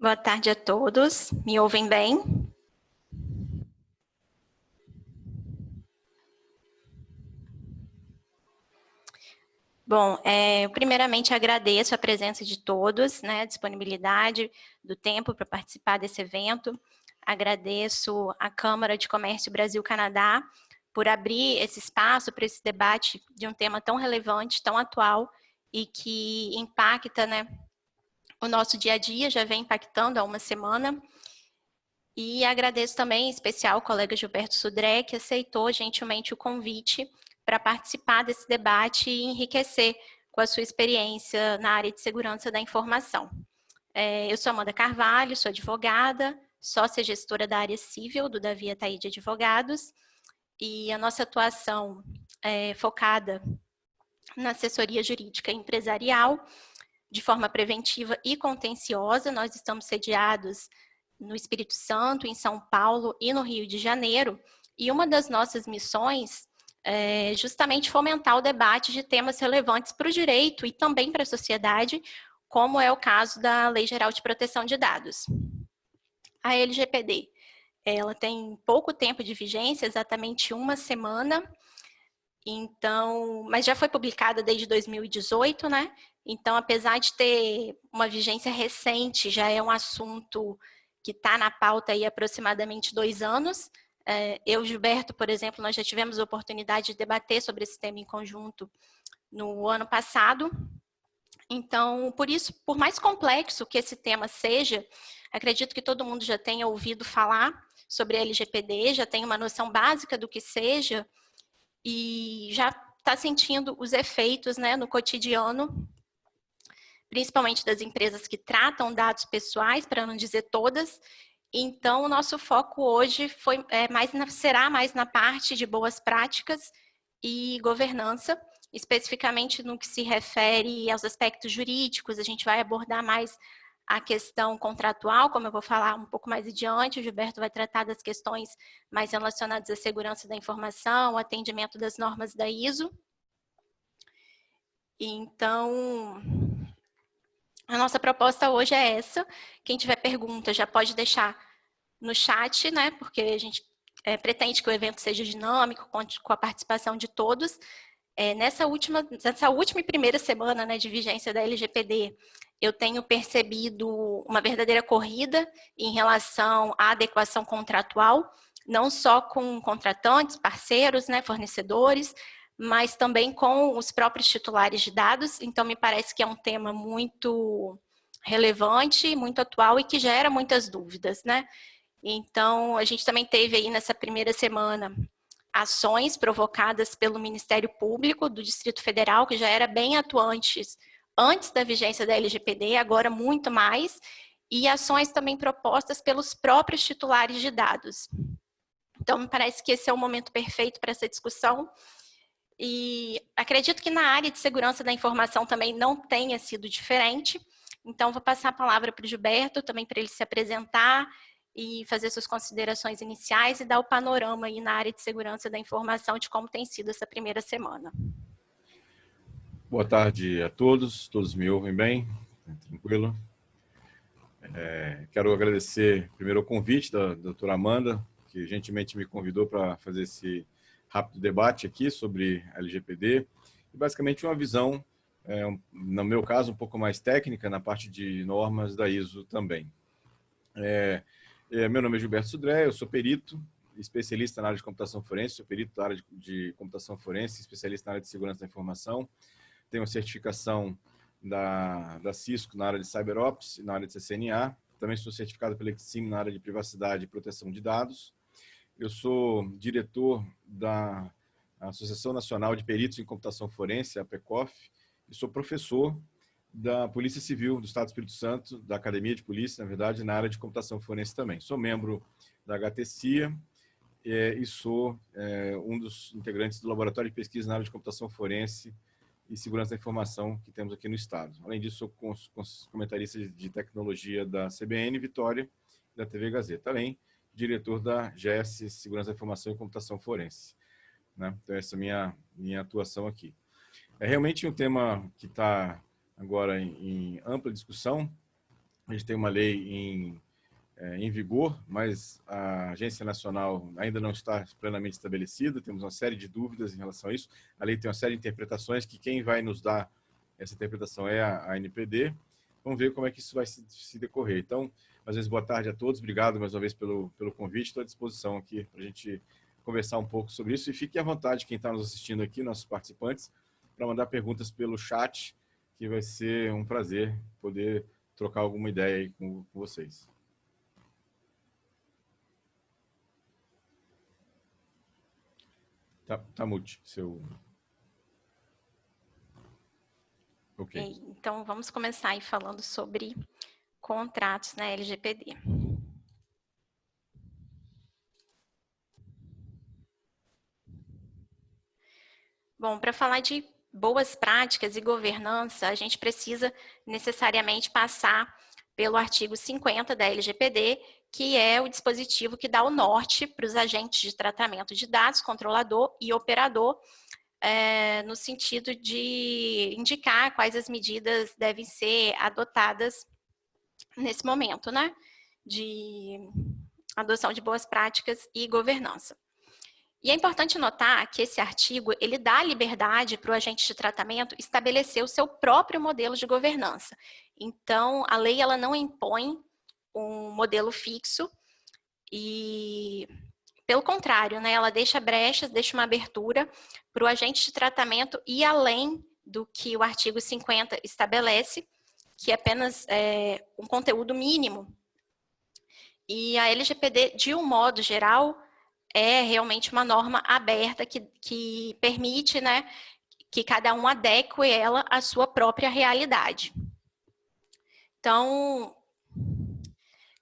Boa tarde a todos. Me ouvem bem? Bom, primeiramente agradeço a presença de todos, né, a disponibilidade do tempo para participar desse evento. Agradeço à Câmara de Comércio Brasil-Canadá por abrir esse espaço para esse debate de um tema tão relevante, tão atual e que impacta, né, o nosso dia a dia, já vem impactando há uma semana. E agradeço também, em especial, ao colega Gilberto Sudré, que aceitou gentilmente o convite para participar desse debate e enriquecer com a sua experiência na área de segurança da informação. Eu sou Amanda Carvalho, sou advogada, sócia gestora da área civil do Davi Ataíde Advogados, e a nossa atuação é focada na assessoria jurídica empresarial, de forma preventiva e contenciosa. Nós estamos sediados no Espírito Santo, em São Paulo e no Rio de Janeiro, e uma das nossas missões é justamente fomentar o debate de temas relevantes para o direito e também para a sociedade, como é o caso da Lei Geral de Proteção de Dados. A LGPD, ela tem pouco tempo de vigência, exatamente uma semana, então, mas já foi publicada desde 2018, né? Então, apesar de ter uma vigência recente, já é um assunto que está na pauta aí há aproximadamente 2 anos. Eu e Gilberto, por exemplo, nós já tivemos a oportunidade de debater sobre esse tema em conjunto no ano passado. Então, por isso, por mais complexo que esse tema seja, acredito que todo mundo já tenha ouvido falar sobre a LGPD, já tem uma noção básica do que seja, e já está sentindo os efeitos, né, no cotidiano, principalmente das empresas que tratam dados pessoais, para não dizer todas. Então, o nosso foco hoje será mais na parte de boas práticas e governança, especificamente no que se refere aos aspectos jurídicos. A gente vai abordar mais a questão contratual, como eu vou falar um pouco mais adiante. O Gilberto vai tratar das questões mais relacionadas à segurança da informação, atendimento das normas da ISO. Então, a nossa proposta hoje é essa. Quem tiver pergunta já pode deixar no chat, né? Porque a gente pretende que o evento seja dinâmico, conte com a participação de todos. Nessa última e primeira semana, né, de vigência da LGPD, eu tenho percebido uma verdadeira corrida em relação à adequação contratual, não só com contratantes, parceiros, né, fornecedores, mas também com os próprios titulares de dados. Então, me parece que é um tema muito relevante, muito atual e que gera muitas dúvidas, né? Então, a gente também teve aí nessa primeira semana ações provocadas pelo Ministério Público do Distrito Federal, que já era bem atuantes antes da vigência da LGPD, agora muito mais, e ações também propostas pelos próprios titulares de dados. Então, me parece que esse é o momento perfeito para essa discussão, e acredito que na área de segurança da informação também não tenha sido diferente. Então, vou passar a palavra para o Gilberto, também para ele se apresentar e fazer suas considerações iniciais e dar o panorama aí na área de segurança da informação de como tem sido essa primeira semana. Boa tarde a todos me ouvem bem? Tranquilo? Quero agradecer primeiro o convite da doutora Amanda, que gentilmente me convidou para fazer esse rápido debate aqui sobre a LGPD, e basicamente uma visão, no meu caso, um pouco mais técnica, na parte de normas da ISO também. Meu nome é Gilberto Sudré, eu sou perito, especialista na área de computação forense, sou perito da área de computação forense, especialista na área de segurança da informação, tenho uma certificação da Cisco na área de CyberOps e na área de CCNA, também sou certificado pela Exim na área de privacidade e proteção de dados. Eu sou diretor da Associação Nacional de Peritos em Computação Forense, a APECOF, e sou professor da Polícia Civil do Estado do Espírito Santo, da Academia de Polícia, na verdade, na área de computação forense também. Sou membro da HTCIA e sou um dos integrantes do Laboratório de Pesquisa na área de computação forense e segurança da informação que temos aqui no Estado. Além disso, sou comentarista de tecnologia da CBN Vitória e da TV Gazeta. Além, diretor da GES, Segurança da Informação e Computação Forense. Né? Então, essa é a minha atuação aqui. É realmente um tema que está agora em ampla discussão, A gente tem uma lei em vigor, mas a Agência Nacional ainda não está plenamente estabelecida, temos uma série de dúvidas em relação a isso. A lei tem uma série de interpretações, que quem vai nos dar essa interpretação é a ANPD. Vamos ver como é que isso vai se decorrer. Então, mais uma vez, boa tarde a todos, obrigado mais uma vez pelo convite, estou à disposição aqui para a gente conversar um pouco sobre isso, e fique à vontade, quem está nos assistindo aqui, nossos participantes, para mandar perguntas pelo chat, que vai ser um prazer poder trocar alguma ideia aí com vocês. Tá mute, seu... Ok. Então, vamos começar aí falando sobre contratos na LGPD. Bom, para falar de boas práticas e governança, a gente precisa necessariamente passar pelo artigo 50 da LGPD, que é o dispositivo que dá o norte para os agentes de tratamento de dados, controlador e operador, no sentido de indicar quais as medidas devem ser adotadas nesse momento, né, de adoção de boas práticas e governança. E é importante notar que esse artigo, ele dá liberdade para o agente de tratamento estabelecer o seu próprio modelo de governança. Então, a lei ela não impõe um modelo fixo e, pelo contrário, né, ela deixa brechas, deixa uma abertura para o agente de tratamento ir além do que o artigo 50 estabelece, que é apenas um conteúdo mínimo. E a LGPD, de um modo geral, é realmente uma norma aberta que permite, né, que cada um adeque ela à sua própria realidade. Então,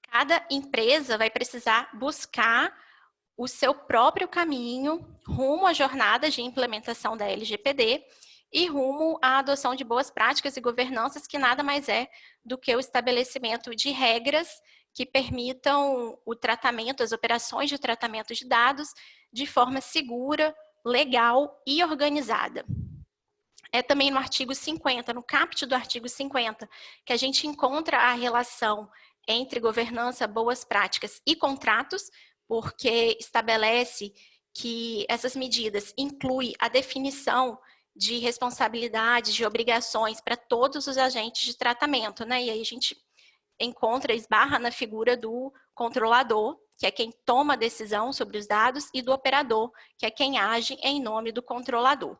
cada empresa vai precisar buscar o seu próprio caminho rumo à jornada de implementação da LGPD e rumo à adoção de boas práticas e governanças, que nada mais é do que o estabelecimento de regras que permitam o tratamento, as operações de tratamento de dados de forma segura, legal e organizada. É também no artigo 50, no caput do artigo 50, que a gente encontra a relação entre governança, boas práticas e contratos, porque estabelece que essas medidas incluem a definição de responsabilidades, de obrigações para todos os agentes de tratamento, né? E aí a gente encontra, esbarra na figura do controlador, que é quem toma a decisão sobre os dados, e do operador, que é quem age em nome do controlador.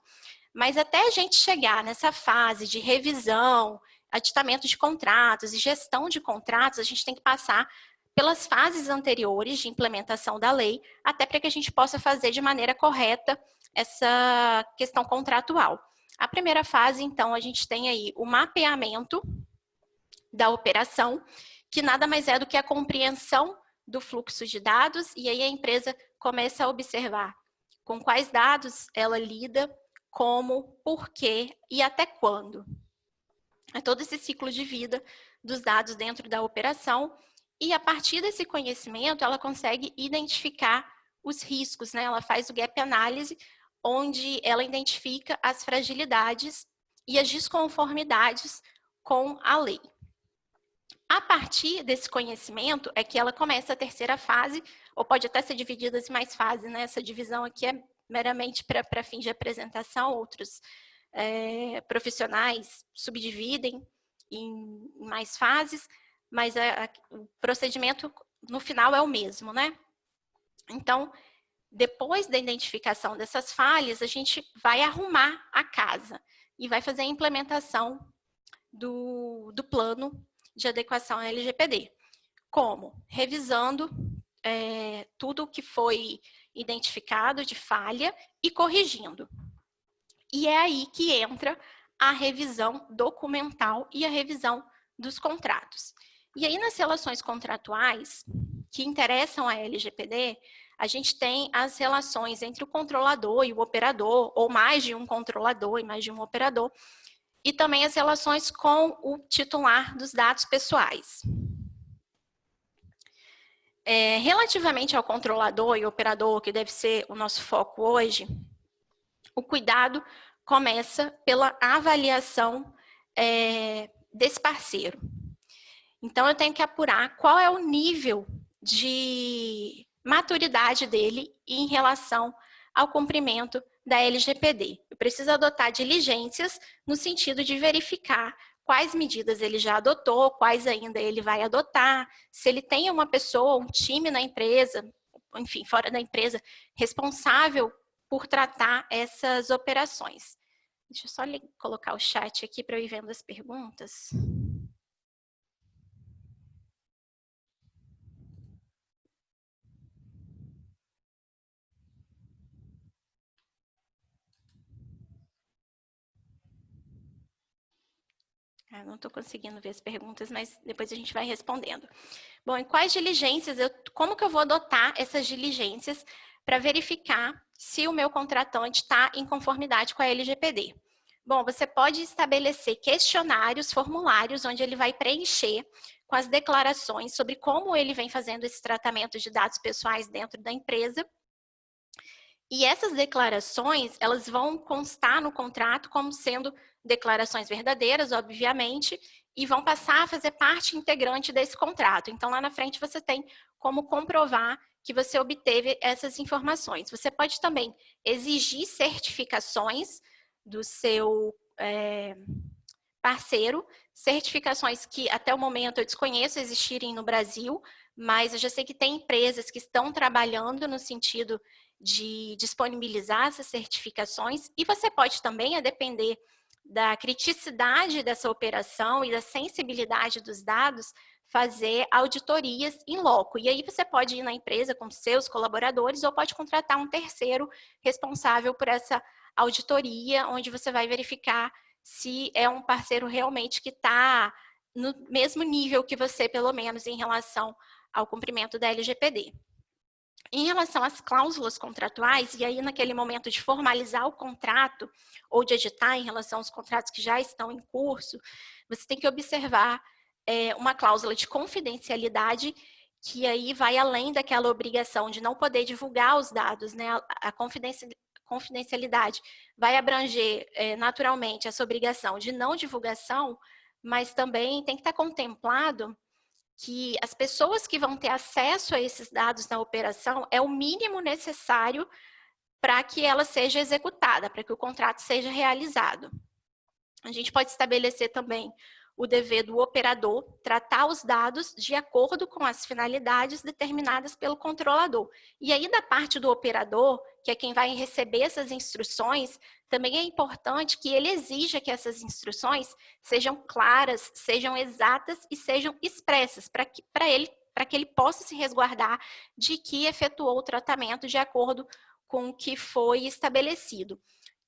Mas até a gente chegar nessa fase de revisão, aditamento de contratos e gestão de contratos, a gente tem que passar pelas fases anteriores de implementação da lei, até para que a gente possa fazer de maneira correta essa questão contratual. A primeira fase, então, a gente tem aí o mapeamento da operação, que nada mais é do que a compreensão do fluxo de dados, e aí a empresa começa a observar com quais dados ela lida, como, por quê e até quando. É todo esse ciclo de vida dos dados dentro da operação, e a partir desse conhecimento ela consegue identificar os riscos, né? Ela faz o gap analysis, onde ela identifica as fragilidades e as desconformidades com a lei. A partir desse conhecimento é que ela começa a terceira fase, ou pode até ser dividida em mais fases, né? Essa divisão aqui é meramente para fins de apresentação, outros profissionais subdividem em mais fases, mas o procedimento no final é o mesmo, né? Então, depois da identificação dessas falhas, a gente vai arrumar a casa e vai fazer a implementação do plano de adequação à LGPD. Como? Revisando tudo o que foi identificado de falha e corrigindo. E é aí que entra a revisão documental e a revisão dos contratos. E aí, nas relações contratuais que interessam a LGPD, a gente tem as relações entre o controlador e o operador, ou mais de um controlador e mais de um operador, e também as relações com o titular dos dados pessoais. Relativamente ao controlador e operador, que deve ser o nosso foco hoje, o cuidado começa pela avaliação desse parceiro. Então, eu tenho que apurar qual é o nível de maturidade dele em relação ao cumprimento da LGPD. Eu preciso adotar diligências no sentido de verificar quais medidas ele já adotou, quais ainda ele vai adotar, se ele tem uma pessoa, um time na empresa, enfim, fora da empresa, responsável por tratar essas operações. Deixa eu só colocar o chat aqui para eu ir vendo as perguntas. Não estou conseguindo ver as perguntas, mas depois a gente vai respondendo. Bom, em quais diligências, como que eu vou adotar essas diligências para verificar se o meu contratante está em conformidade com a LGPD? Bom, você pode estabelecer questionários, formulários, onde ele vai preencher com as declarações sobre como ele vem fazendo esse tratamento de dados pessoais dentro da empresa. E essas declarações, elas vão constar no contrato como sendo declarações verdadeiras, obviamente, e vão passar a fazer parte integrante desse contrato. Então, lá na frente, você tem como comprovar que você obteve essas informações. Você pode também exigir certificações do seu parceiro, certificações que até o momento eu desconheço existirem no Brasil, mas eu já sei que tem empresas que estão trabalhando no sentido de disponibilizar essas certificações, e você pode também, a depender da criticidade dessa operação e da sensibilidade dos dados, fazer auditorias em loco. E aí você pode ir na empresa com seus colaboradores ou pode contratar um terceiro responsável por essa auditoria, onde você vai verificar se é um parceiro realmente que está no mesmo nível que você, pelo menos, em relação ao cumprimento da LGPD. Em relação às cláusulas contratuais, e aí naquele momento de formalizar o contrato ou de editar em relação aos contratos que já estão em curso, você tem que observar uma cláusula de confidencialidade que aí vai além daquela obrigação de não poder divulgar os dados, né? A confidencialidade vai abranger naturalmente essa obrigação de não divulgação, mas também tem que estar contemplado que as pessoas que vão ter acesso a esses dados na operação é o mínimo necessário para que ela seja executada, para que o contrato seja realizado. A gente pode estabelecer também o dever do operador tratar os dados de acordo com as finalidades determinadas pelo controlador. E aí, da parte do operador, que é quem vai receber essas instruções, também é importante que ele exija que essas instruções sejam claras, sejam exatas e sejam expressas, para que ele possa se resguardar de que efetuou o tratamento de acordo com o que foi estabelecido.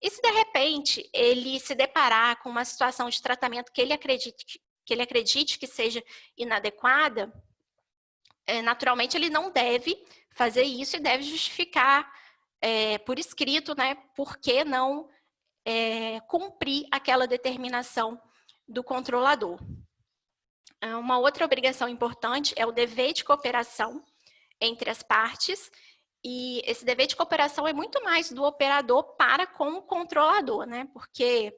E se de repente ele se deparar com uma situação de tratamento que ele acredite que seja inadequada, naturalmente ele não deve fazer isso e deve justificar por escrito, né, por que não cumprir aquela determinação do controlador. Uma outra obrigação importante é o dever de cooperação entre as partes. E esse dever de cooperação é muito mais do operador para com o controlador, né? Porque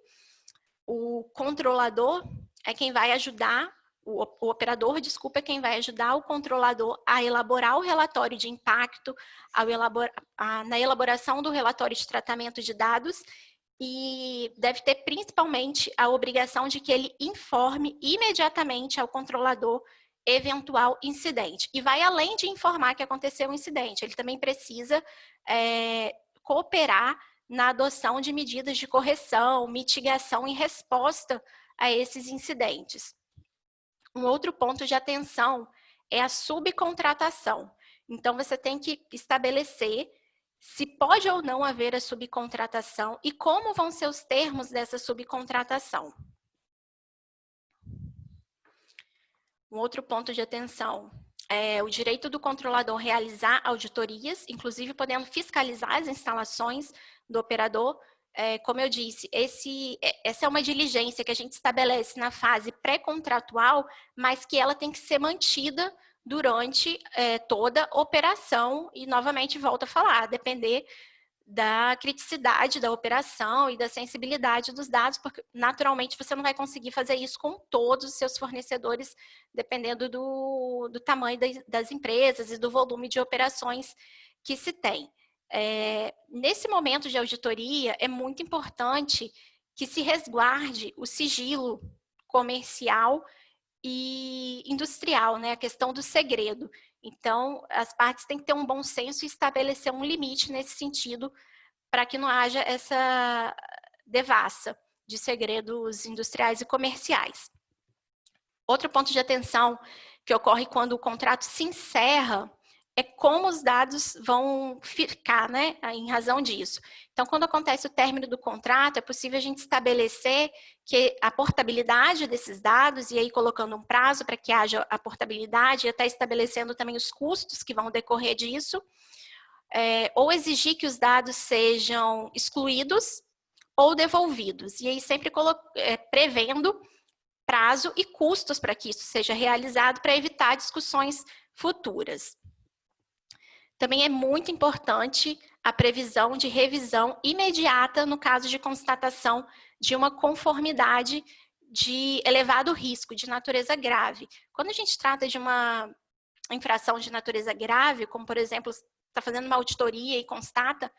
o controlador é quem vai ajudar, o operador, desculpa, é quem vai ajudar o controlador a elaborar o relatório de impacto, na elaboração do relatório de tratamento de dados, e deve ter principalmente a obrigação de que ele informe imediatamente ao controlador eventual incidente. E vai além de informar que aconteceu um incidente, ele também precisa cooperar na adoção de medidas de correção, mitigação em resposta a esses incidentes. Um outro ponto de atenção é a subcontratação. Então, você tem que estabelecer se pode ou não haver a subcontratação e como vão ser os termos dessa subcontratação. Um outro ponto de atenção é o direito do controlador realizar auditorias, inclusive podendo fiscalizar as instalações do operador. Como eu disse, essa é uma diligência que a gente estabelece na fase pré-contratual, mas que ela tem que ser mantida durante toda a operação, e novamente volto a falar, a depender da criticidade da operação e da sensibilidade dos dados, porque naturalmente você não vai conseguir fazer isso com todos os seus fornecedores, dependendo do tamanho das empresas e do volume de operações que se tem. Nesse momento de auditoria, é muito importante que se resguarde o sigilo comercial e industrial, né? A questão do segredo. Então, as partes têm que ter um bom senso e estabelecer um limite nesse sentido, para que não haja essa devassa de segredos industriais e comerciais. Outro ponto de atenção que ocorre quando o contrato se encerra é como os dados vão ficar, né, em razão disso. Então, quando acontece o término do contrato, é possível a gente estabelecer que a portabilidade desses dados, e aí colocando um prazo para que haja a portabilidade, e até estabelecendo também os custos que vão decorrer disso, ou exigir que os dados sejam excluídos ou devolvidos, e aí sempre prevendo prazo e custos para que isso seja realizado, para evitar discussões futuras. Também é muito importante a previsão de revisão imediata no caso de constatação de uma conformidade de elevado risco, de natureza grave. Quando a gente trata de uma infração de natureza grave, como, por exemplo, está fazendo uma auditoria e constata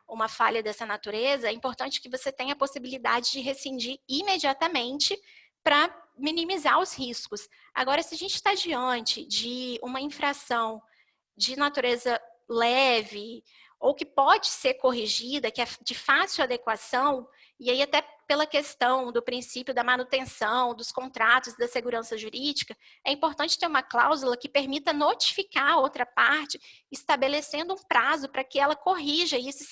uma falha dessa natureza, é importante que você tenha a possibilidade de rescindir imediatamente para minimizar os riscos. Agora, se a gente está diante de uma infração de natureza leve, ou que pode ser corrigida, que é de fácil adequação, e aí até pela questão do princípio da manutenção, dos contratos, da segurança jurídica, é importante ter uma cláusula que permita notificar a outra parte, estabelecendo um prazo para que ela corrija isso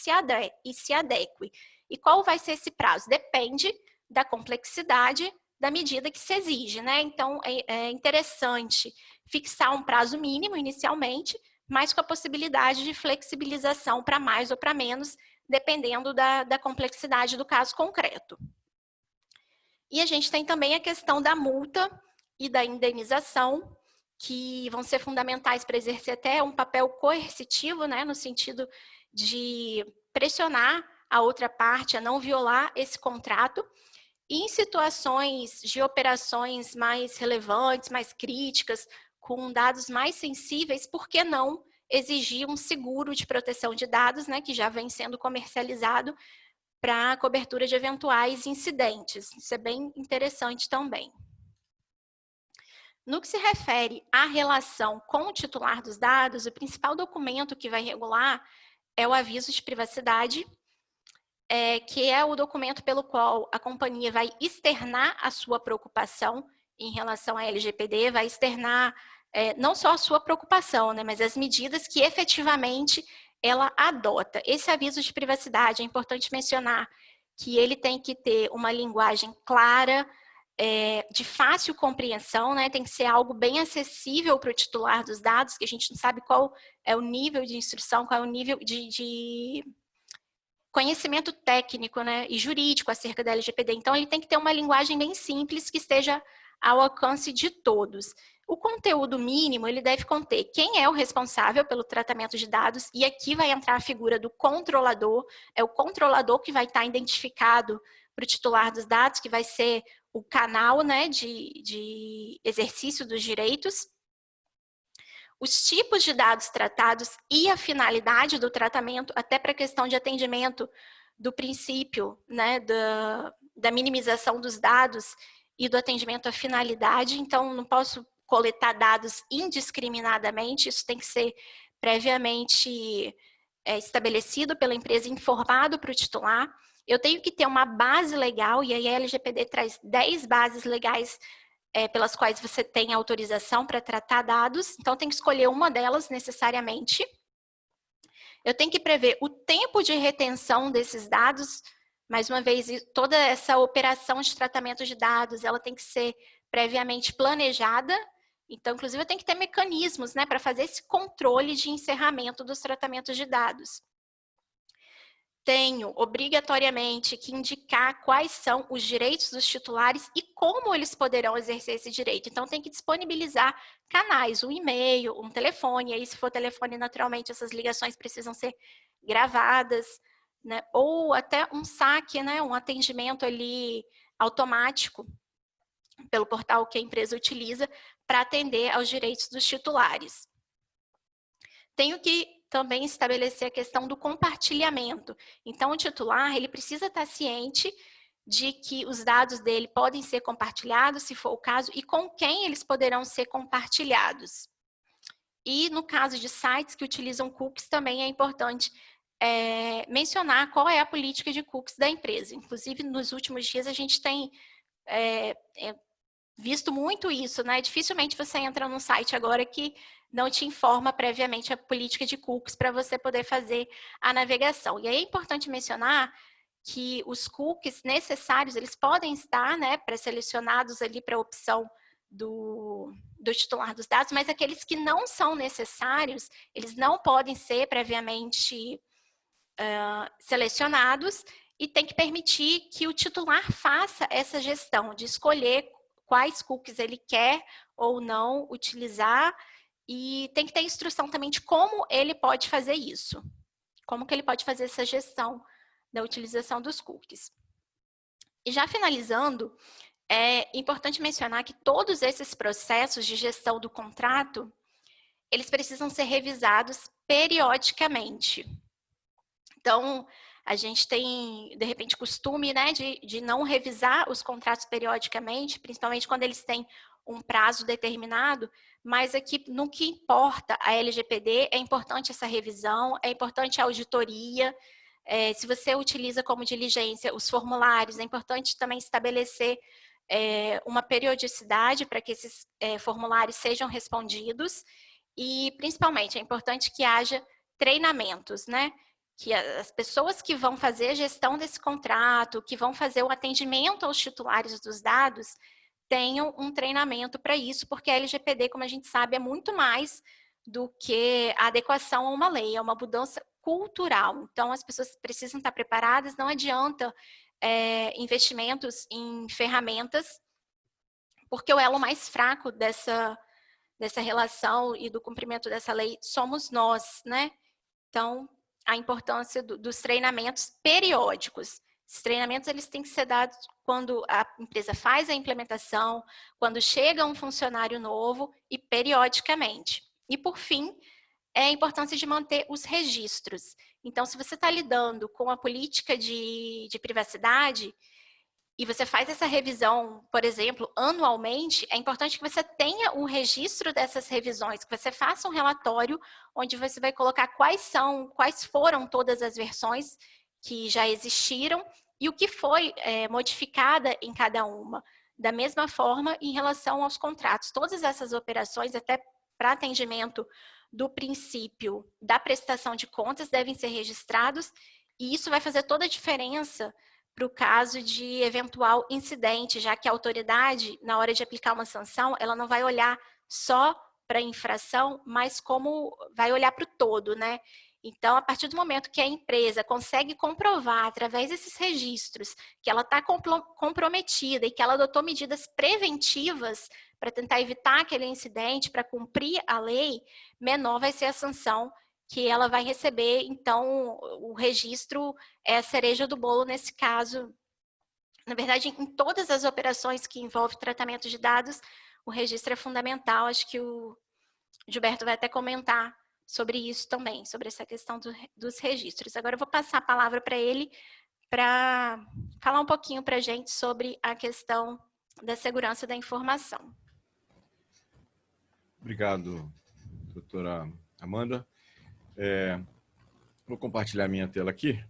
e se adeque. E qual vai ser esse prazo? Depende da complexidade da medida que se exige, né? Então, é interessante fixar um prazo mínimo inicialmente, mas com a possibilidade de flexibilização para mais ou para menos, dependendo da complexidade do caso concreto. E a gente tem também a questão da multa e da indenização, que vão ser fundamentais para exercer até um papel coercitivo, né, no sentido de pressionar a outra parte a não violar esse contrato. E em situações de operações mais relevantes, mais críticas, com dados mais sensíveis, por que não exigir um seguro de proteção de dados, né, que já vem sendo comercializado para a cobertura de eventuais incidentes. Isso é bem interessante também. No que se refere à relação com o titular dos dados, o principal documento que vai regular é o aviso de privacidade, que é o documento pelo qual a companhia vai externar a sua preocupação em relação à LGPD, vai externar não só a sua preocupação, né, mas as medidas que efetivamente ela adota. Esse aviso de privacidade, é importante mencionar que ele tem que ter uma linguagem clara, de fácil compreensão, né, tem que ser algo bem acessível para o titular dos dados, que a gente não sabe qual é o nível de instrução, qual é o nível de conhecimento técnico, né, e jurídico acerca da LGPD. Então, ele tem que ter uma linguagem bem simples que esteja ao alcance de todos. O conteúdo mínimo, ele deve conter quem é o responsável pelo tratamento de dados, e aqui vai entrar a figura do controlador, é o controlador que vai estar identificado para o titular dos dados, que vai ser o canal, né, de exercício dos direitos, os tipos de dados tratados e a finalidade do tratamento, até para a questão de atendimento do princípio, né, da minimização dos dados e do atendimento à finalidade. Então, não posso coletar dados indiscriminadamente, isso tem que ser previamente estabelecido pela empresa, informado para o titular. Eu tenho que ter uma base legal, e aí a LGPD traz 10 bases legais pelas quais você tem autorização para tratar dados, então tem que escolher uma delas necessariamente. Eu tenho que prever o tempo de retenção desses dados, mais uma vez, toda essa operação de tratamento de dados, ela tem que ser previamente planejada, então, inclusive, eu tenho que ter mecanismos, né, para fazer esse controle de encerramento dos tratamentos de dados. Tenho, obrigatoriamente, que indicar quais são os direitos dos titulares e como eles poderão exercer esse direito. Então, tem que disponibilizar canais, um e-mail, um telefone. E aí, se for telefone, naturalmente, essas ligações precisam ser gravadas. né? Ou até um saque, né? Um atendimento ali automático pelo portal que a empresa utiliza para atender aos direitos dos titulares. Tenho que também estabelecer a questão do compartilhamento. Então, o titular, ele precisa estar ciente de que os dados dele podem ser compartilhados, se for o caso, e com quem eles poderão ser compartilhados. E no caso de sites que utilizam cookies, também é importante mencionar qual é a política de cookies da empresa. Inclusive, nos últimos dias, a gente tem visto muito isso, né? Dificilmente você entra num site agora que não te informa previamente a política de cookies para você poder fazer a navegação. E aí é importante mencionar que os cookies necessários, eles podem estar, né, pré-selecionados ali para a opção do titular dos dados, mas aqueles que não são necessários, eles não podem ser previamente selecionados e tem que permitir que o titular faça essa gestão de escolher quais cookies ele quer ou não utilizar e tem que ter instrução também de como ele pode fazer isso, como que ele pode fazer essa gestão da utilização dos cookies. E já finalizando, é importante mencionar que todos esses processos de gestão do contrato, eles precisam ser revisados periodicamente. Então, a gente tem, de repente, costume, né, de não revisar os contratos periodicamente, principalmente quando eles têm um prazo determinado, mas aqui, no que importa a LGPD, é importante essa revisão, é importante a auditoria. Se você utiliza como diligência os formulários, é importante também estabelecer uma periodicidade para que esses formulários sejam respondidos e, principalmente, é importante que haja treinamentos, né? Que as pessoas que vão fazer a gestão desse contrato, que vão fazer o atendimento aos titulares dos dados, tenham um treinamento para isso, porque a LGPD, como a gente sabe, é muito mais do que a adequação a uma lei, é uma mudança cultural. Então, as pessoas precisam estar preparadas, não adianta investimentos em ferramentas, porque o elo mais fraco dessa relação e do cumprimento dessa lei somos nós, né? Então, a importância dos treinamentos periódicos. Esses treinamentos eles têm que ser dados quando a empresa faz a implementação, quando chega um funcionário novo e periodicamente. E, por fim, é a importância de manter os registros. Então, se você está lidando com a política de privacidade, e você faz essa revisão, por exemplo, anualmente, é importante que você tenha um registro dessas revisões, que você faça um relatório onde você vai colocar quais foram todas as versões que já existiram e o que foi modificada em cada uma. Da mesma forma, em relação aos contratos, todas essas operações, até para atendimento do princípio da prestação de contas, devem ser registrados e isso vai fazer toda a diferença para o caso de eventual incidente, já que a autoridade, na hora de aplicar uma sanção, ela não vai olhar só para a infração, mas como vai olhar para o todo, né? Então, a partir do momento que a empresa consegue comprovar, através desses registros, que ela está comprometida e que ela adotou medidas preventivas para tentar evitar aquele incidente, para cumprir a lei, menor vai ser a sanção que ela vai receber. Então, o registro é a cereja do bolo nesse caso. Na verdade, em todas as operações que envolvem tratamento de dados, o registro é fundamental. Acho que o Gilberto vai até comentar sobre isso também, sobre essa questão dos registros. Agora eu vou passar a palavra para ele para falar um pouquinho para a gente sobre a questão da segurança da informação. Obrigado, doutora Amanda. Vou compartilhar minha tela aqui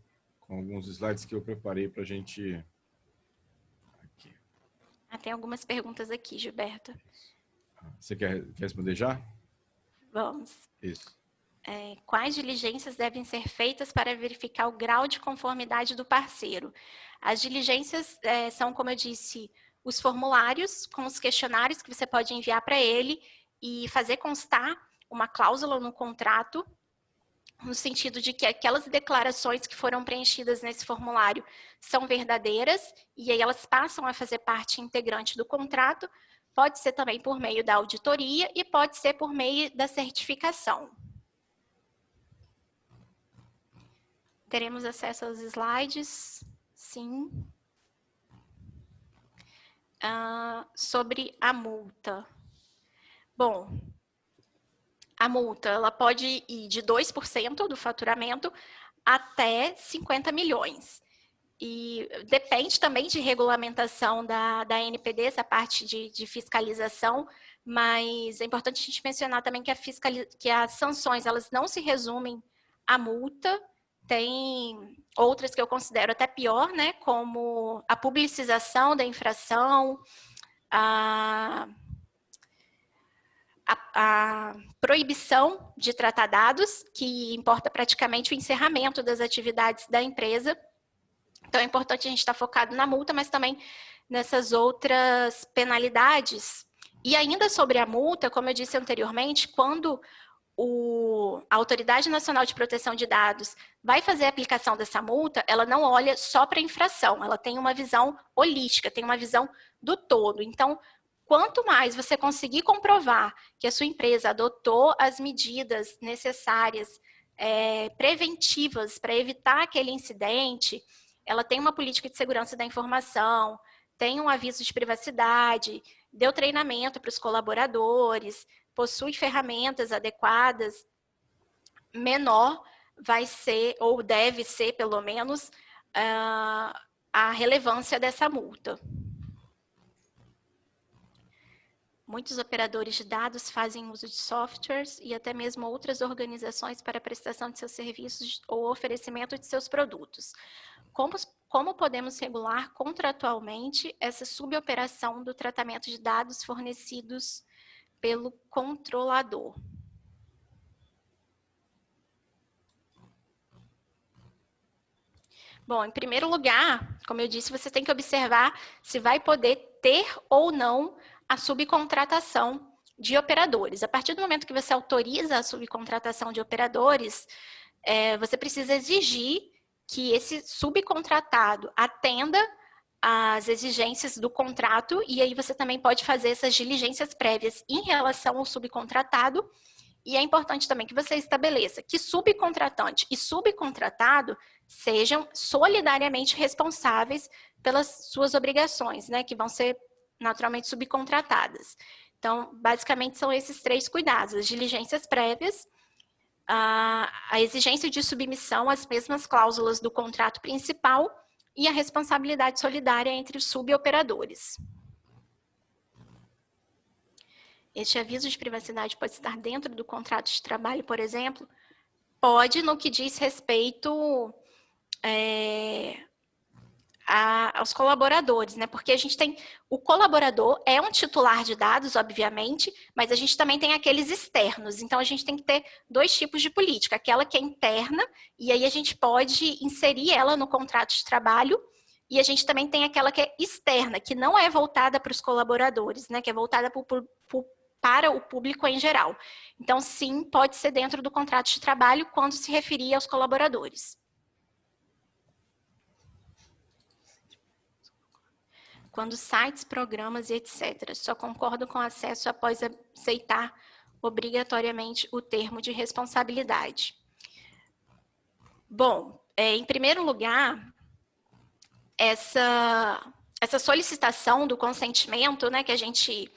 com alguns slides que eu preparei para a gente... Aqui. Tem algumas perguntas aqui, Gilberto. Você quer responder já? Vamos. Isso. Quais diligências devem ser feitas para verificar o grau de conformidade do parceiro? As diligências são, como eu disse, os formulários com os questionários que você pode enviar para ele e fazer constar uma cláusula no contrato, no sentido de que aquelas declarações que foram preenchidas nesse formulário são verdadeiras e aí elas passam a fazer parte integrante do contrato. Pode ser também por meio da auditoria e pode ser por meio da certificação. Teremos acesso aos slides? Sim. Sobre a multa. Bom, a multa ela pode ir de 2% do faturamento até 50 milhões. E depende também de regulamentação da NPD, essa parte de fiscalização, mas é importante a gente mencionar também que as sanções elas não se resumem à multa, tem outras que eu considero até pior, né, como a publicização da infração, a proibição de tratar dados, que importa praticamente o encerramento das atividades da empresa. Então, é importante a gente estar focado na multa, mas também nessas outras penalidades. E ainda sobre a multa, como eu disse anteriormente, quando a Autoridade Nacional de Proteção de Dados vai fazer a aplicação dessa multa, ela não olha só para a infração, ela tem uma visão holística, tem uma visão do todo. Então, quanto mais você conseguir comprovar que a sua empresa adotou as medidas necessárias, preventivas, para evitar aquele incidente, ela tem uma política de segurança da informação, tem um aviso de privacidade, deu treinamento para os colaboradores, possui ferramentas adequadas, menor vai ser, ou deve ser, pelo menos, a relevância dessa multa. Muitos operadores de dados fazem uso de softwares e até mesmo outras organizações para a prestação de seus serviços ou oferecimento de seus produtos. Como podemos regular contratualmente essa suboperação do tratamento de dados fornecidos pelo controlador? Bom, em primeiro lugar, como eu disse, você tem que observar se vai poder ter ou não a subcontratação de operadores. A partir do momento que você autoriza a subcontratação de operadores, você precisa exigir que esse subcontratado atenda às exigências do contrato, e aí você também pode fazer essas diligências prévias em relação ao subcontratado, e é importante também que você estabeleça que subcontratante e subcontratado sejam solidariamente responsáveis pelas suas obrigações, né, que vão ser naturalmente subcontratadas. Então, basicamente, são esses 3 cuidados: as diligências prévias, a exigência de submissão às mesmas cláusulas do contrato principal e a responsabilidade solidária entre os suboperadores. Este aviso de privacidade pode estar dentro do contrato de trabalho, por exemplo? Pode, no que diz respeito aos colaboradores, né? Porque a gente tem, o colaborador é um titular de dados, obviamente, mas a gente também tem aqueles externos. Então, a gente tem que ter 2 tipos de política: aquela que é interna, e aí a gente pode inserir ela no contrato de trabalho, e a gente também tem aquela que é externa, que não é voltada para os colaboradores, né? Que é voltada para o público em geral. Então, sim, pode ser dentro do contrato de trabalho quando se referir aos colaboradores. Quando sites, programas e etc. só concordam com acesso após aceitar obrigatoriamente o termo de responsabilidade. Bom, em primeiro lugar, essa solicitação do consentimento, né, que a gente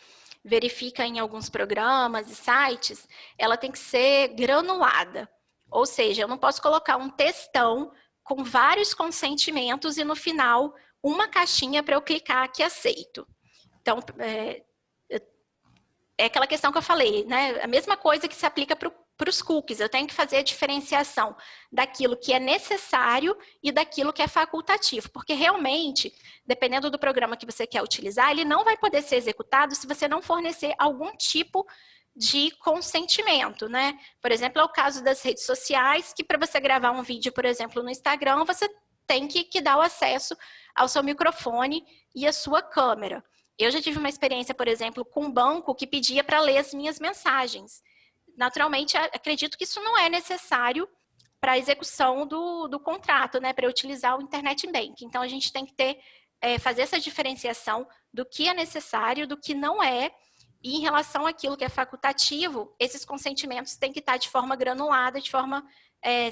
verifica em alguns programas e sites, ela tem que ser granulada. Ou seja, eu não posso colocar um textão com vários consentimentos e no final uma caixinha para eu clicar que aceito. Então, é aquela questão que eu falei, né? A mesma coisa que se aplica para os cookies. Eu tenho que fazer a diferenciação daquilo que é necessário e daquilo que é facultativo, porque realmente, dependendo do programa que você quer utilizar, ele não vai poder ser executado se você não fornecer algum tipo de consentimento, né? Por exemplo, é o caso das redes sociais, que para você gravar um vídeo, por exemplo, no Instagram, você tem que dar o acesso ao seu microfone e à sua câmera. Eu já tive uma experiência, por exemplo, com um banco que pedia para ler as minhas mensagens. Naturalmente, acredito que isso não é necessário para a execução do contrato, né, para utilizar o Internet Banking. Então, a gente tem que fazer essa diferenciação do que é necessário, do que não é, E em relação àquilo que é facultativo, esses consentimentos têm que estar de forma granulada, de forma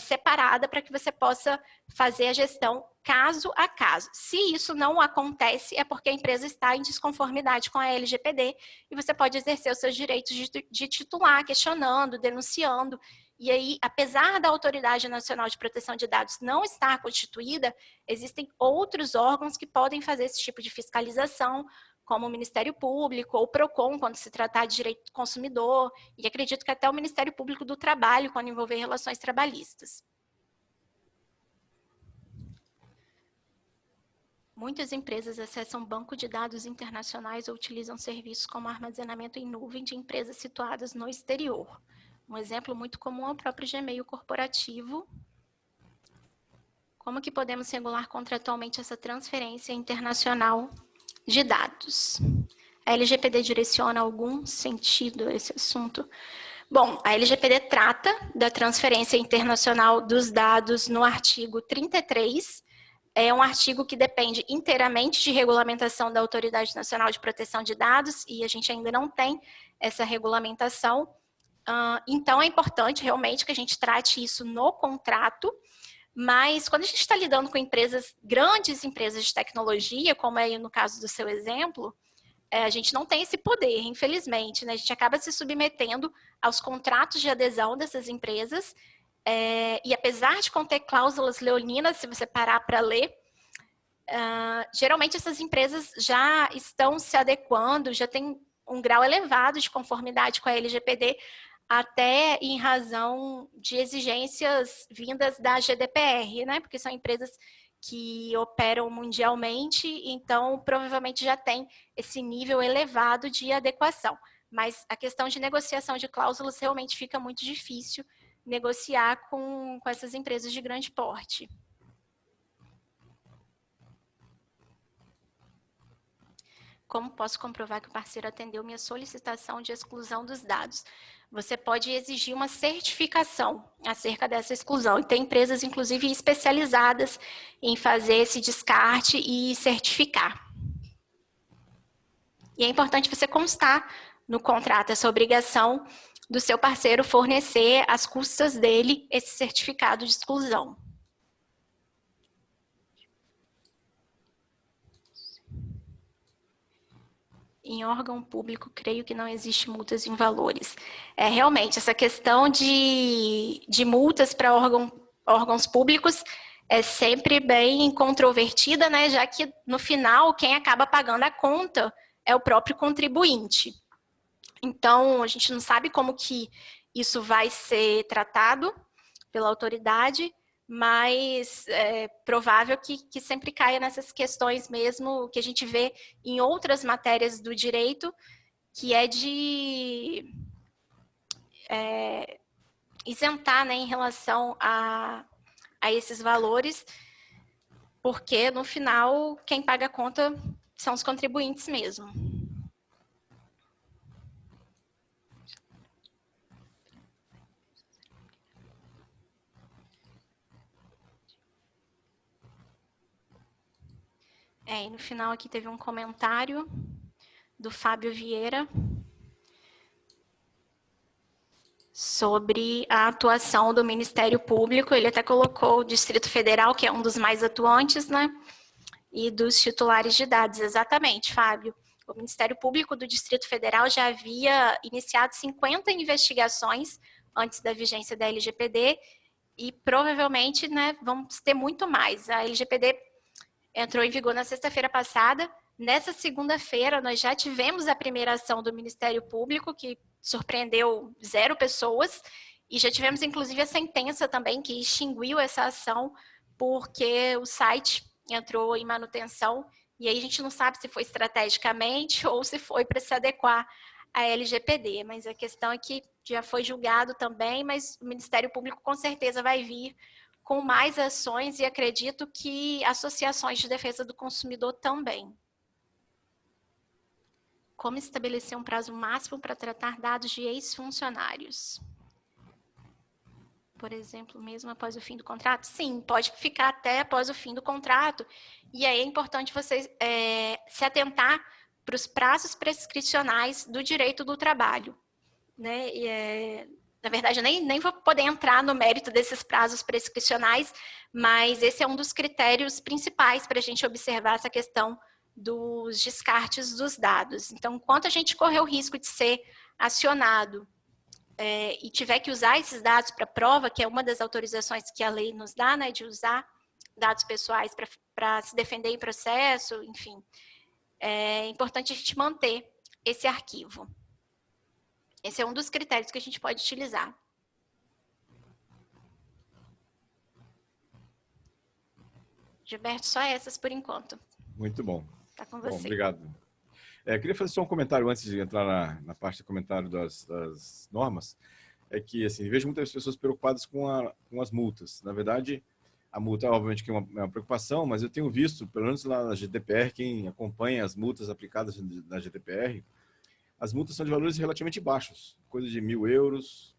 separada, para que você possa fazer a gestão caso a caso. Se isso não acontece, é porque a empresa está em desconformidade com a LGPD e você pode exercer os seus direitos de titular, questionando, denunciando. E aí, apesar da Autoridade Nacional de Proteção de Dados não estar constituída, existem outros órgãos que podem fazer esse tipo de fiscalização, como o Ministério Público ou o PROCON, quando se tratar de direito do consumidor, e acredito que até o Ministério Público do Trabalho, quando envolver relações trabalhistas. Muitas empresas acessam banco de dados internacionais ou utilizam serviços como armazenamento em nuvem de empresas situadas no exterior. Um exemplo muito comum é o próprio Gmail corporativo. Como que podemos regular contratualmente essa transferência internacional de dados? A LGPD direciona algum sentido a esse assunto? Bom, a LGPD trata da transferência internacional dos dados no artigo 33. É um artigo que depende inteiramente de regulamentação da Autoridade Nacional de Proteção de Dados e a gente ainda não tem essa regulamentação. Então, é importante realmente que a gente trate isso no contrato, mas quando a gente está lidando com empresas, grandes empresas de tecnologia, como é no caso do seu exemplo, a gente não tem esse poder, infelizmente, né? A gente acaba se submetendo aos contratos de adesão dessas empresas, e apesar de conter cláusulas leoninas, se você parar para ler, geralmente essas empresas já estão se adequando, já tem um grau elevado de conformidade com a LGPD, até em razão de exigências vindas da GDPR, né? Porque são empresas que operam mundialmente, então provavelmente já tem esse nível elevado de adequação. Mas a questão de negociação de cláusulas realmente fica muito difícil negociar com essas empresas de grande porte. Como posso comprovar que o parceiro atendeu minha solicitação de exclusão dos dados? Você pode exigir uma certificação acerca dessa exclusão. E tem empresas, inclusive, especializadas em fazer esse descarte e certificar. E é importante você constar no contrato essa obrigação do seu parceiro fornecer às custas dele esse certificado de exclusão. Em órgão público, creio que não existe multas em valores. Realmente, essa questão de multas para órgãos públicos é sempre bem controvertida, né? Já que, no final, quem acaba pagando a conta é o próprio contribuinte. Então, a gente não sabe como que isso vai ser tratado pela autoridade, mas é provável que sempre caia nessas questões mesmo que a gente vê em outras matérias do direito, que é de isentar, né, em relação a esses valores, porque no final quem paga a conta são os contribuintes mesmo. E no final aqui teve um comentário do Fábio Vieira sobre a atuação do Ministério Público. Ele até colocou o Distrito Federal, que é um dos mais atuantes, né? E dos titulares de dados. Exatamente, Fábio. O Ministério Público do Distrito Federal já havia iniciado 50 investigações antes da vigência da LGPD e provavelmente, né, vamos ter muito mais. A LGPD entrou em vigor na sexta-feira passada. Nessa segunda-feira, nós já tivemos a primeira ação do Ministério Público, que surpreendeu 0 pessoas, e já tivemos, inclusive, a sentença também, que extinguiu essa ação, porque o site entrou em manutenção, e aí a gente não sabe se foi estrategicamente ou se foi para se adequar à LGPD, mas a questão é que já foi julgado também, mas o Ministério Público com certeza vai vir com mais ações e acredito que associações de defesa do consumidor também. Como estabelecer um prazo máximo para tratar dados de ex-funcionários? Por exemplo, mesmo após o fim do contrato? Sim, pode ficar até após o fim do contrato. E aí é importante você se atentar para os prazos prescricionais do direito do trabalho, né? Na verdade, eu nem vou poder entrar no mérito desses prazos prescricionais, mas esse é um dos critérios principais para a gente observar essa questão dos descartes dos dados. Então, enquanto a gente correr o risco de ser acionado e tiver que usar esses dados para prova, que é uma das autorizações que a lei nos dá, né, de usar dados pessoais para se defender em processo, enfim, é importante a gente manter esse arquivo. Esse é um dos critérios que a gente pode utilizar. Gilberto, só essas por enquanto. Muito bom. Está com você. Bom, obrigado. Queria fazer só um comentário antes de entrar na parte de comentário das normas. É que, assim, vejo muitas pessoas preocupadas com as multas. Na verdade, a multa, obviamente, que é uma preocupação, mas eu tenho visto, pelo menos lá na GDPR, quem acompanha as multas aplicadas na GDPR, as multas são de valores relativamente baixos, coisa de 1.000 euros,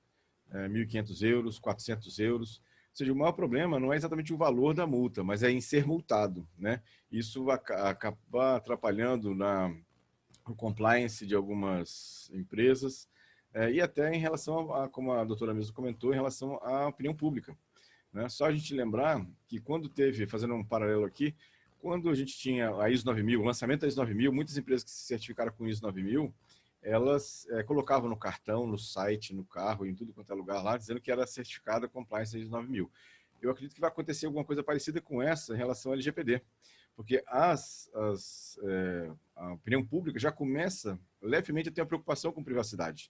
1.500 euros, 400 euros. Ou seja, o maior problema não é exatamente o valor da multa, mas é em ser multado, né? Isso acaba atrapalhando no compliance de algumas empresas e até em relação como a doutora mesmo comentou, em relação à opinião pública, né? Só a gente lembrar que quando fazendo um paralelo aqui, quando a gente tinha a ISO 9000, o lançamento da ISO 9000, muitas empresas que se certificaram com ISO 9000, elas colocavam no cartão, no site, no carro, em tudo quanto é lugar lá, dizendo que era certificada compliance ISO 9000. Eu acredito que vai acontecer alguma coisa parecida com essa em relação ao LGPD, porque a opinião pública já começa levemente a ter uma preocupação com privacidade.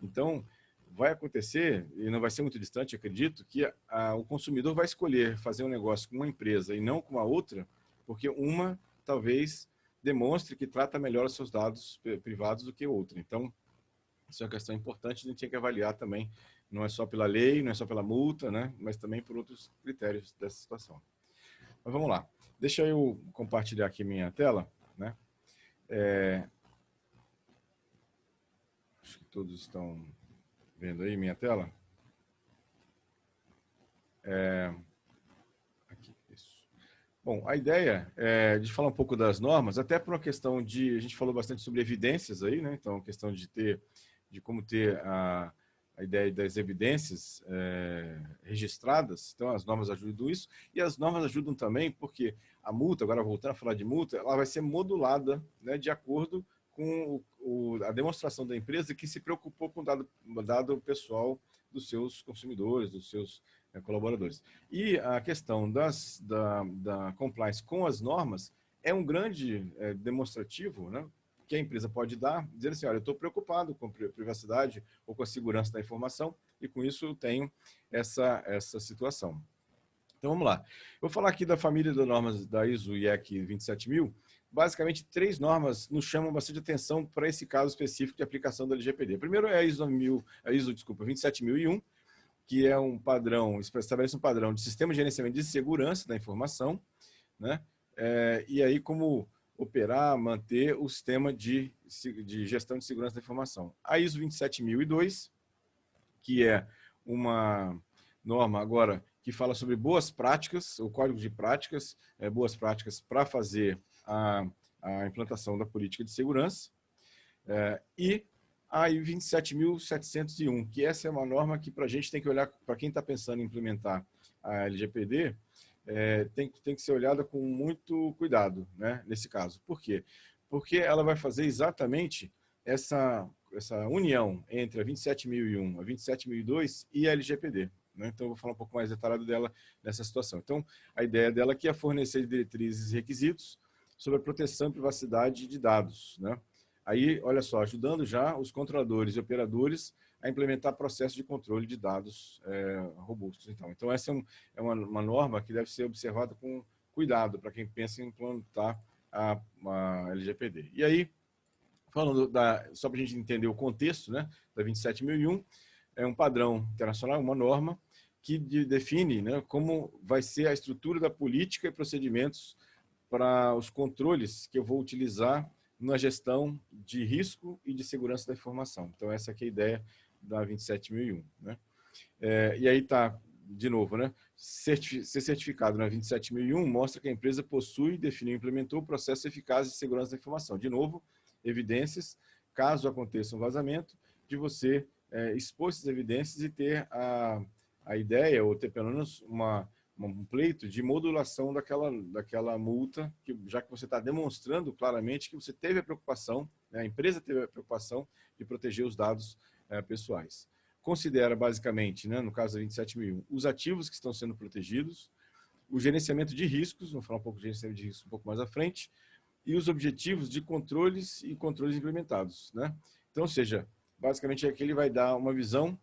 Então, vai acontecer, e não vai ser muito distante, acredito, que o consumidor vai escolher fazer um negócio com uma empresa e não com a outra, porque uma, talvez, demonstre que trata melhor os seus dados privados do que outra. Então, isso é uma questão importante, a gente tem que avaliar também, não é só pela lei, não é só pela multa, né, mas também por outros critérios dessa situação. Mas vamos lá. Deixa eu compartilhar aqui minha tela, né? Acho que todos estão vendo aí minha tela. Aqui, isso. Bom, a ideia é de falar um pouco das normas, até por uma questão a gente falou bastante sobre evidências aí, né? Então, a questão de como ter a ideia das evidências registradas. Então, as normas ajudam isso. E as normas ajudam também porque a multa, agora voltando a falar de multa, ela vai ser modulada, né, de acordo com a demonstração da empresa que se preocupou com o dado pessoal dos seus consumidores, dos seus colaboradores. E a questão da compliance com as normas é um grande demonstrativo, né, que a empresa pode dar, dizendo assim, olha, eu estou preocupado com a privacidade ou com a segurança da informação e com isso eu tenho essa situação. Então, vamos lá. Eu vou falar aqui da família de normas da ISO IEC 27000. Basicamente, 3 normas nos chamam bastante atenção para esse caso específico de aplicação da LGPD. Primeiro é a ISO 27001, que é um padrão, estabelece um padrão de sistema de gerenciamento de segurança da informação, né? E aí como operar, manter o sistema de gestão de segurança da informação. A ISO 27002, que é uma norma agora que fala sobre boas práticas, o código de práticas, boas práticas para fazer a implantação da política de segurança, e a 27701, que essa é uma norma que para a gente tem que olhar, para quem está pensando em implementar a LGPD, tem que ser olhada com muito cuidado, né, nesse caso. Por quê? Porque ela vai fazer exatamente essa união entre a 27001, a 27002 e a LGPD. Né? Então, eu vou falar um pouco mais detalhado dela nessa situação. Então, a ideia dela aqui é fornecer diretrizes e requisitos sobre a proteção e privacidade de dados. Né? Aí, olha só, ajudando já os controladores e operadores a implementar processos de controle de dados robustos. Então, essa é uma norma que deve ser observada com cuidado para quem pensa em implantar a LGPD. E aí, falando só para a gente entender o contexto, né, da 27001, é um padrão internacional, uma norma que define, né, como vai ser a estrutura da política e procedimentos para os controles que eu vou utilizar na gestão de risco e de segurança da informação. Então, essa aqui é a ideia da 27001. Né? E aí está, de novo, né, ser certificado na 27001 mostra que a empresa possui, definiu e implementou o processo eficaz de segurança da informação. De novo, evidências, caso aconteça um vazamento, de você expor essas evidências e ter a ideia, ou ter pelo menos um pleito de modulação daquela multa, já que você está demonstrando claramente que você teve a preocupação, né, a empresa teve a preocupação de proteger os dados pessoais. Considera basicamente, né, no caso da 27.001, os ativos que estão sendo protegidos, o gerenciamento de riscos, vou falar um pouco de gerenciamento de riscos um pouco mais à frente, e os objetivos de controles e controles implementados, né? Então, ou seja, basicamente aqui ele vai dar uma visão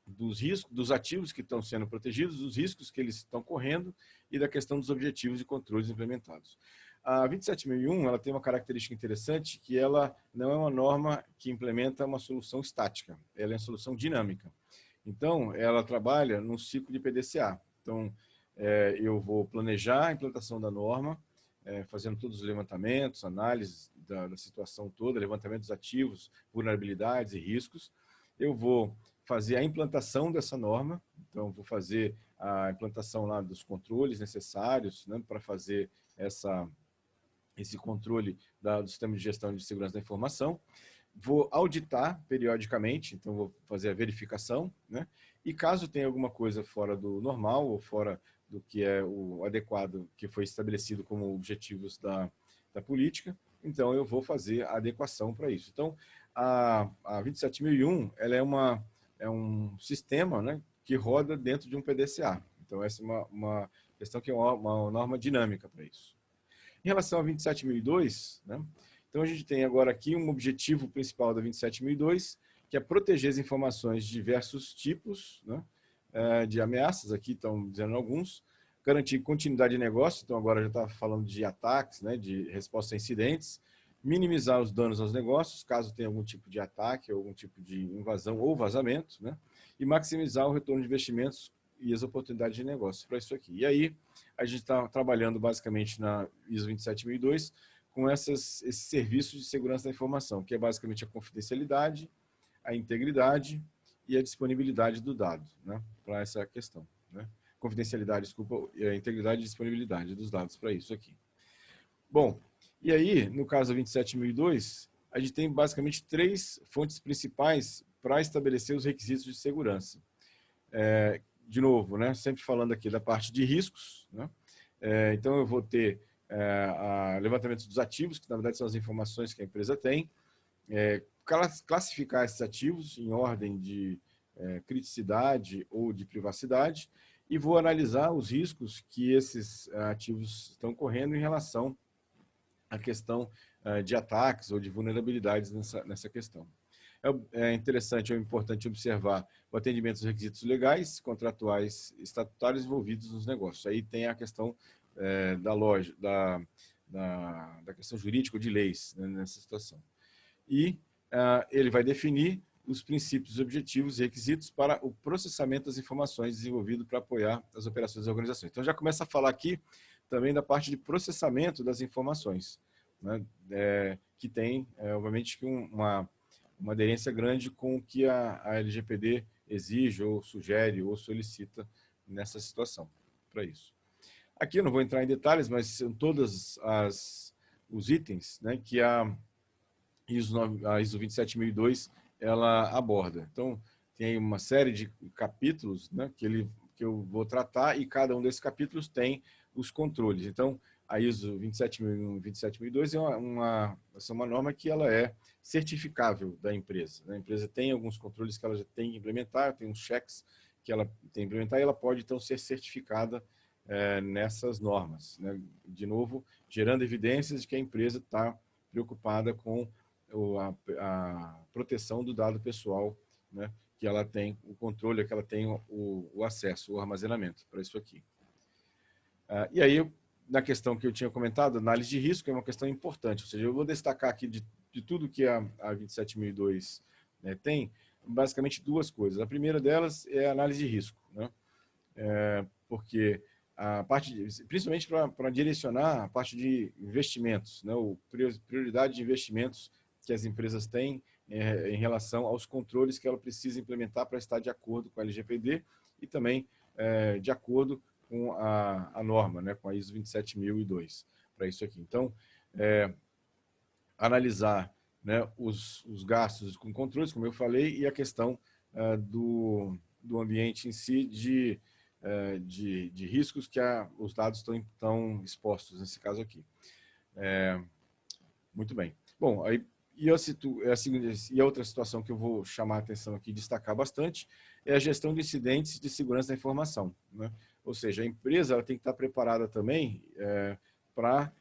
dos riscos, dos ativos que estão sendo protegidos, dos riscos que eles estão correndo e da questão dos objetivos e controles implementados. A 27.001, ela tem uma característica interessante, que ela não é uma norma que implementa uma solução estática, ela é uma solução dinâmica. Então, ela trabalha num ciclo de PDCA. Então, eu vou planejar a implantação da norma, fazendo todos os levantamentos, análises da situação toda, levantamento dos ativos, vulnerabilidades e riscos. Eu vou fazer a implantação dessa norma, então vou fazer a implantação lá dos controles necessários, né, para fazer esse controle do sistema de gestão de segurança da informação. Vou auditar periodicamente, então vou fazer a verificação, né, e caso tenha alguma coisa fora do normal ou fora do que é o adequado, que foi estabelecido como objetivos da política, então eu vou fazer a adequação para isso. Então, a 27.001, ela é um sistema, né, que roda dentro de um PDCA. Então, essa é uma questão que é uma norma dinâmica para isso. Em relação a 27.002, né, então a gente tem agora aqui um objetivo principal da 27.002, que é proteger as informações de diversos tipos, né, de ameaças, aqui estão dizendo alguns, garantir continuidade de negócio, então agora já está falando de ataques, né, de resposta a incidentes, minimizar os danos aos negócios, caso tenha algum tipo de ataque, ou algum tipo de invasão ou vazamento, né, e maximizar o retorno de investimentos e as oportunidades de negócio para isso aqui. E aí, a gente está trabalhando basicamente na ISO 27002 com esses serviços de segurança da informação, que é basicamente a confidencialidade, a integridade e a disponibilidade do dado, né, para essa questão, né? Confidencialidade, desculpa, a integridade e disponibilidade dos dados para isso aqui. Bom, e aí, no caso da 27.002, a gente tem basicamente 3 fontes principais para estabelecer os requisitos de segurança. De novo, né, sempre falando aqui da parte de riscos, né? Então eu vou ter levantamento dos ativos, que na verdade são as informações que a empresa tem, classificar esses ativos em ordem de criticidade ou de privacidade, e vou analisar os riscos que esses ativos estão correndo em relação à questão de ataques ou de vulnerabilidades nessa questão. É interessante ou importante observar o atendimento aos requisitos legais, contratuais, estatutários envolvidos nos negócios. Aí tem a questão da questão jurídica ou de leis, né, nessa situação. E ele vai definir os princípios, objetivos e requisitos para o processamento das informações desenvolvido para apoiar as operações das organizações. Então, já começa a falar aqui também da parte de processamento das informações, né, que tem, obviamente, uma aderência grande com o que a LGPD exige, ou sugere, ou solicita nessa situação, para isso. Aqui eu não vou entrar em detalhes, mas são todos os itens, né, que a ISO 27002 ela aborda. Então, tem uma série de capítulos, né, que eu vou tratar, e cada um desses capítulos tem os controles. Então, a ISO 27001 e 27002 é uma norma que ela é certificável da empresa. A empresa tem alguns controles que ela já tem que implementar, tem uns checks que ela tem que implementar, e ela pode, então, ser certificada nessas normas, né? De novo, gerando evidências de que a empresa está preocupada com a proteção do dado pessoal, né, que ela tem, o controle, que ela tem o acesso, o armazenamento para isso aqui. E aí, na questão que eu tinha comentado, análise de risco é uma questão importante, ou seja, eu vou destacar aqui de tudo que a 27002 tem, basicamente 2 coisas. A primeira delas é a análise de risco, né, porque a parte principalmente para direcionar a parte de investimentos, né, prioridade de investimentos que as empresas têm em relação aos controles que ela precisa implementar para estar de acordo com a LGPD e também de acordo com a norma, né, com a ISO 27002, para isso aqui. Então, analisar, né, os gastos com controles, como eu falei, e a questão do ambiente em si de riscos que os dados estão expostos, nesse caso aqui. Muito bem. Bom, aí, e a outra situação que eu vou chamar a atenção aqui e destacar bastante é a gestão de incidentes de segurança da informação, né? Ou seja, a empresa ela tem que estar preparada também para,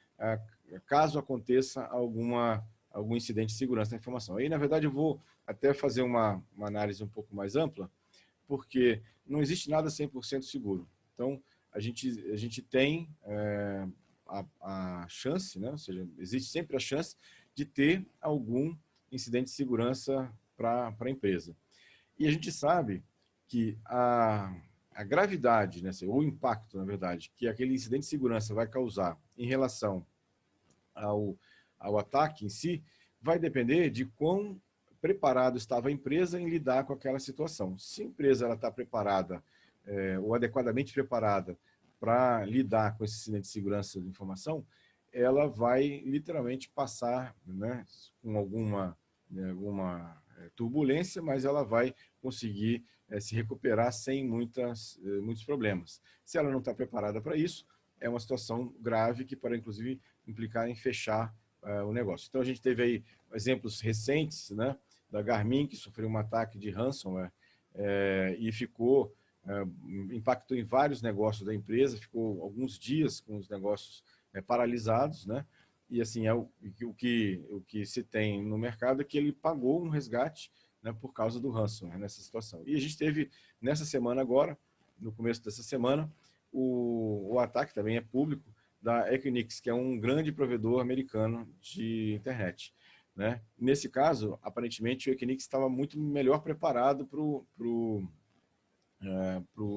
caso aconteça algum incidente de segurança da informação. Aí, na verdade, eu vou até fazer uma análise um pouco mais ampla, porque não existe nada 100% seguro. Então, a gente tem a chance, né? Ou seja, existe sempre a chance de ter algum incidente de segurança para a empresa. E a gente sabe que a gravidade, né, ou o impacto, na verdade, que aquele incidente de segurança vai causar em relação ao ataque em si, vai depender de quão preparado estava a empresa em lidar com aquela situação. Se a empresa está preparada, ou adequadamente preparada para lidar com esse incidente de segurança de informação, ela vai literalmente passar, né, com alguma turbulência, mas ela vai conseguir se recuperar sem muitos problemas. Se ela não está preparada para isso, é uma situação grave que pode, inclusive, implicar em fechar o negócio. Então, a gente teve aí exemplos recentes, né, da Garmin, que sofreu um ataque de ransomware e impactou em vários negócios da empresa, ficou alguns dias com os negócios paralisados, né? E assim, o que se tem no mercado é que ele pagou um resgate, né, por causa do ransomware nessa situação. E a gente teve, nessa semana agora, no começo dessa semana, o ataque também é público, da Equinix, que é um grande provedor americano de internet, né? Nesse caso, aparentemente, o Equinix estava muito melhor preparado para o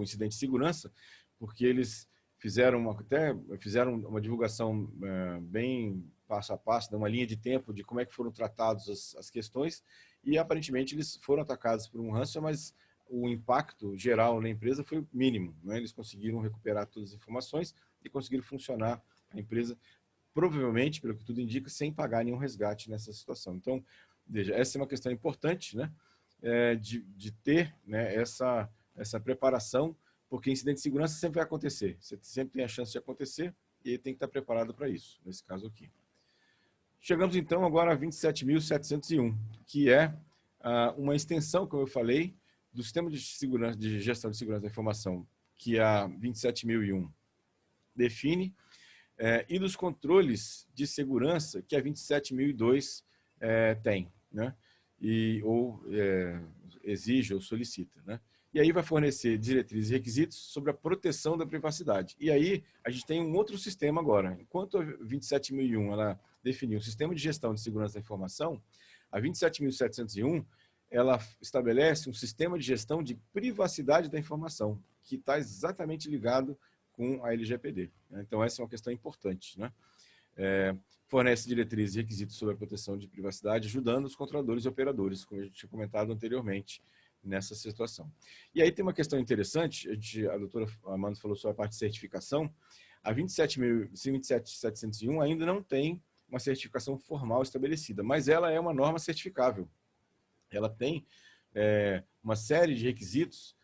incidente de segurança, porque eles fizeram uma divulgação bem passo a passo, né, uma linha de tempo de como é que foram tratadas as questões, e aparentemente eles foram atacados por um ransomware, mas o impacto geral na empresa foi mínimo, né? Eles conseguiram recuperar todas as informações e conseguiram funcionar a empresa, provavelmente, pelo que tudo indica, sem pagar nenhum resgate nessa situação. Então, veja, essa é uma questão importante, né, de ter, né, essa preparação, porque incidente de segurança sempre vai acontecer. Você sempre tem a chance de acontecer e tem que estar preparado para isso, nesse caso aqui. Chegamos, então, agora a 27.701, que é uma extensão, como eu falei, do sistema de gestão de segurança da informação, que a 27.001 define, e dos controles de segurança que a 27.002 tem, né? Ou exige ou solicita, né? E aí vai fornecer diretrizes e requisitos sobre a proteção da privacidade. E aí a gente tem um outro sistema agora. Enquanto a 27.001 ela definiu um sistema de gestão de segurança da informação, a 27.701 ela estabelece um sistema de gestão de privacidade da informação, que está exatamente ligado com a LGPD. Então, essa é uma questão importante, né? Fornece diretrizes e requisitos sobre a proteção de privacidade, ajudando os controladores e operadores, como a gente tinha comentado anteriormente, nessa situação. E aí tem uma questão interessante, a doutora Amanda falou sobre a parte de certificação. A 27.701 ainda não tem uma certificação formal estabelecida, mas ela é uma norma certificável. Ela tem uma série de requisitos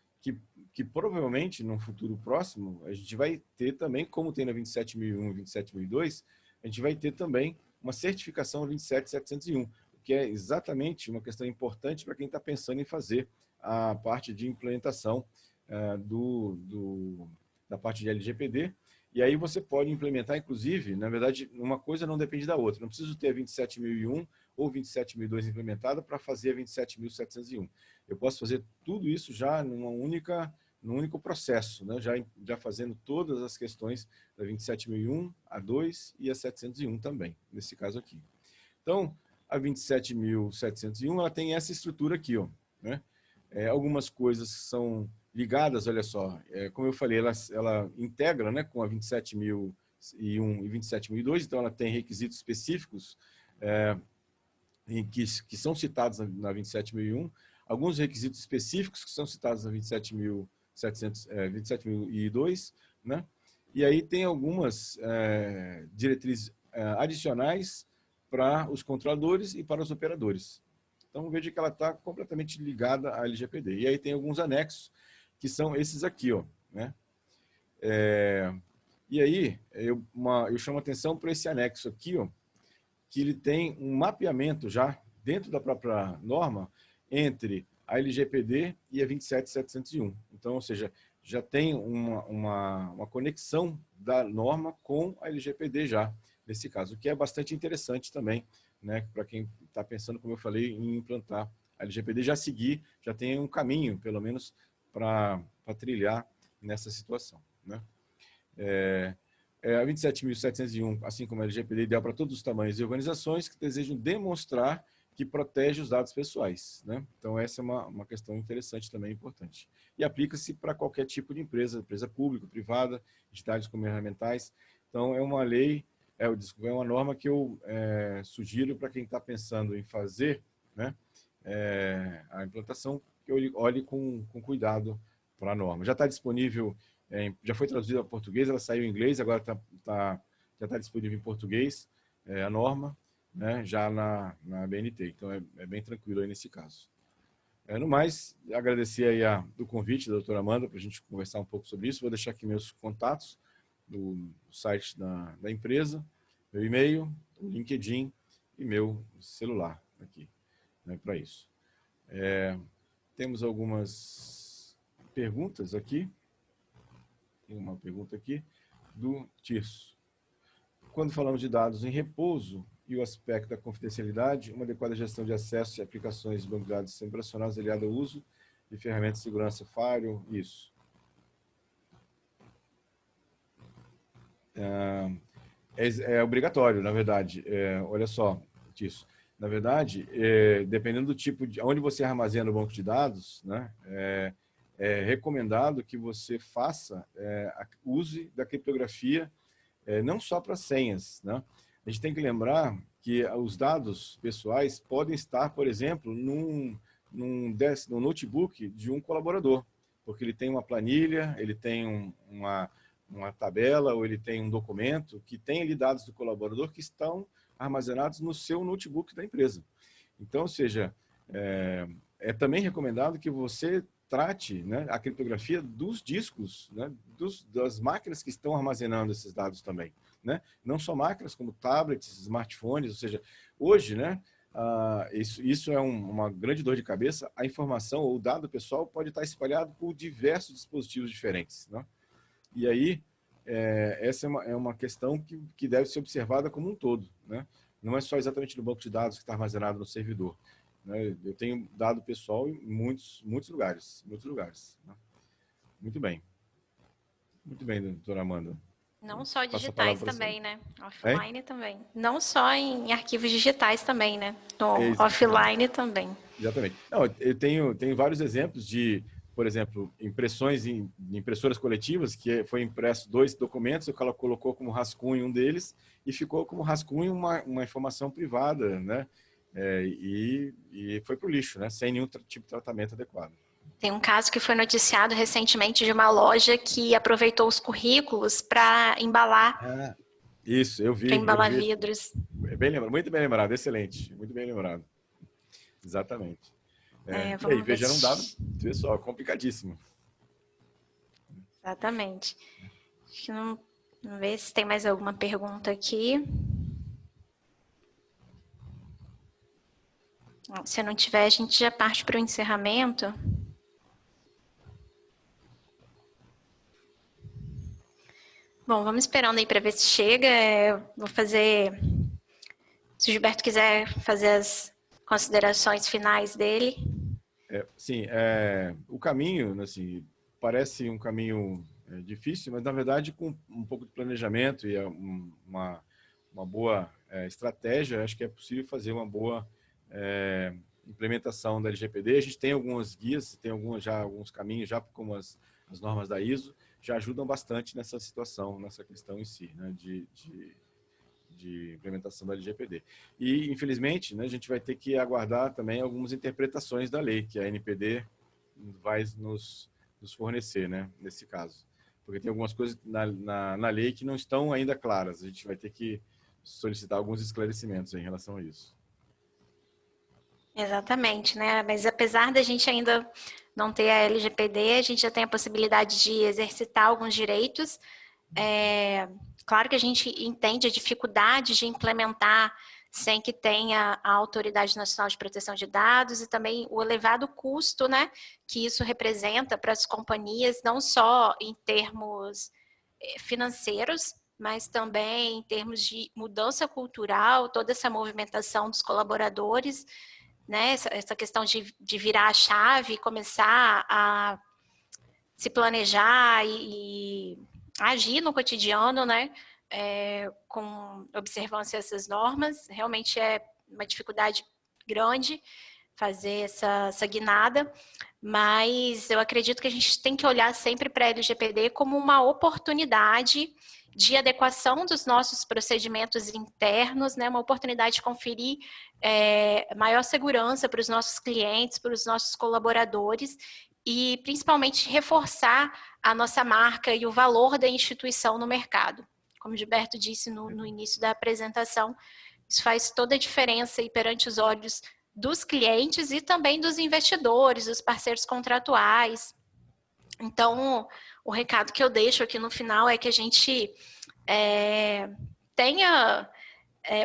que provavelmente, num futuro próximo, a gente vai ter também, como tem na 27.001 e 27.002, a gente vai ter também uma certificação 27.701, que é exatamente uma questão importante para quem está pensando em fazer a parte de implementação da parte de LGPD. E aí você pode implementar, inclusive, na verdade, uma coisa não depende da outra. Não preciso ter a 27.001 ou 27.002 implementada para fazer a 27.701. Eu posso fazer tudo isso já num único processo, né? já fazendo todas as questões da 27.001, a 2 e a 701 também, nesse caso aqui. Então, a 27.701 ela tem essa estrutura aqui, ó, né? Algumas coisas são ligadas, olha só, como eu falei, ela integra, né, com a 27.001 e 27.002, então ela tem requisitos específicos que são citados na 27.001, alguns requisitos específicos que são citados na 27.002, né? E aí tem algumas diretrizes adicionais para os controladores e para os operadores. Então, veja que ela está completamente ligada à LGPD. E aí tem alguns anexos, que são esses aqui, ó, né? E aí, eu chamo a atenção para esse anexo aqui, ó, que ele tem um mapeamento já dentro da própria norma entre a LGPD e a 27701. Então, ou seja, já tem uma conexão da norma com a LGPD já, nesse caso, o que é bastante interessante também, né, para quem está pensando, como eu falei, em implantar a LGPD, já seguir, já tem um caminho, pelo menos, para trilhar nessa situação, né? A 27.701, assim como a LGPD, é ideal para todos os tamanhos e organizações que desejam demonstrar que protege os dados pessoais, né? Então, essa é uma questão interessante também, importante. E aplica-se para qualquer tipo de empresa pública, privada, entidades governamentais. Então, é uma lei, é uma norma que eu sugiro para quem está pensando em fazer, né, a implantação, que olhe com cuidado para a norma. Já está disponível, já foi traduzida para português, ela saiu em inglês, agora já está disponível em português, a norma, né, já na BNT. Então, é bem tranquilo aí nesse caso. No mais, agradecer aí o convite da doutora Amanda para a gente conversar um pouco sobre isso. Vou deixar aqui meus contatos do site da empresa, meu e-mail, o LinkedIn e meu celular aqui, né, para isso. Temos algumas perguntas aqui. Tem uma pergunta aqui do Tirso. Quando falamos de dados em repouso e o aspecto da confidencialidade, uma adequada gestão de acesso e aplicações de banco de dados sempre operacionais aliada ao uso de ferramentas de segurança, firewall, isso. É obrigatório, na verdade. Olha só, Tirso. Na verdade, dependendo do tipo de onde você armazena o banco de dados, né, é recomendado que você use da criptografia, não só para senhas, né? A gente tem que lembrar que os dados pessoais podem estar, por exemplo, num notebook de um colaborador, porque ele tem uma planilha, ele tem uma tabela, ou ele tem um documento que tem ali dados do colaborador que estão armazenados no seu notebook da empresa. Então, ou seja, é também recomendado que você trate, né, a criptografia dos discos, né, das máquinas que estão armazenando esses dados também, né? Não só máquinas, como tablets, smartphones, ou seja, hoje, né, isso é uma grande dor de cabeça. A informação ou o dado pessoal pode estar espalhado por diversos dispositivos diferentes, né? E aí, essa é uma questão que deve ser observada como um todo, né? Não é só exatamente no banco de dados que está armazenado no servidor, né? Eu tenho dado pessoal em muitos lugares. Né? Muito bem, doutora Amanda. Não só Passa a digitais palavra para a também, senhora. né? Offline também. Não só em arquivos digitais também, né? No Exatamente. offline também. Exatamente. Não, eu tenho vários exemplos de, por exemplo, impressões em impressoras coletivas, que foi impresso 2 documentos, o cara colocou como rascunho um deles e ficou como rascunho uma informação privada, né? E foi para o lixo, né? Sem nenhum tipo de tratamento adequado. Tem um caso que foi noticiado recentemente de uma loja que aproveitou os currículos para embalar, Isso, eu para vi. embalar vidros. Muito bem lembrado, excelente. Muito bem lembrado. Exatamente. E aí, Vamos ver veja, era um dado se... pessoal, complicadíssimo. Exatamente. Acho que não... Vamos ver se tem mais alguma pergunta aqui. Se não tiver, a gente já parte para o encerramento. Bom, vamos esperando aí para ver se chega. Vou fazer... Se o Gilberto quiser fazer as considerações finais dele. Sim, o caminho, assim, parece um caminho difícil, mas, na verdade, com um pouco de planejamento e uma boa estratégia, acho que é possível fazer uma boa implementação da LGPD. A gente tem algumas guias, tem alguns caminhos, já como as normas da ISO, já ajudam bastante nessa situação, nessa questão em si, né, de implementação da LGPD. E, infelizmente, né, a gente vai ter que aguardar também algumas interpretações da lei, que a NPD vai nos fornecer, né, nesse caso. Porque tem algumas coisas na lei que não estão ainda claras. A gente vai ter que solicitar alguns esclarecimentos em relação a isso. Exatamente, né? Mas apesar da gente ainda não ter a LGPD, a gente já tem a possibilidade de exercitar alguns direitos. Claro que a gente entende a dificuldade de implementar sem que tenha a Autoridade Nacional de Proteção de Dados e também o elevado custo, né, que isso representa para as companhias, não só em termos financeiros, mas também em termos de mudança cultural, toda essa movimentação dos colaboradores, né, essa questão de virar a chave, começar a se planejar e agir no cotidiano, né, com observância a essas normas. Realmente é uma dificuldade grande fazer essa guinada, mas eu acredito que a gente tem que olhar sempre para a LGPD como uma oportunidade de adequação dos nossos procedimentos internos, né, uma oportunidade de conferir maior segurança para os nossos clientes, para os nossos colaboradores e principalmente reforçar a nossa marca e o valor da instituição no mercado. Como o Gilberto disse no início da apresentação, isso faz toda a diferença aí perante os olhos dos clientes e também dos investidores, dos parceiros contratuais. Então, o recado que eu deixo aqui no final é que a gente tenha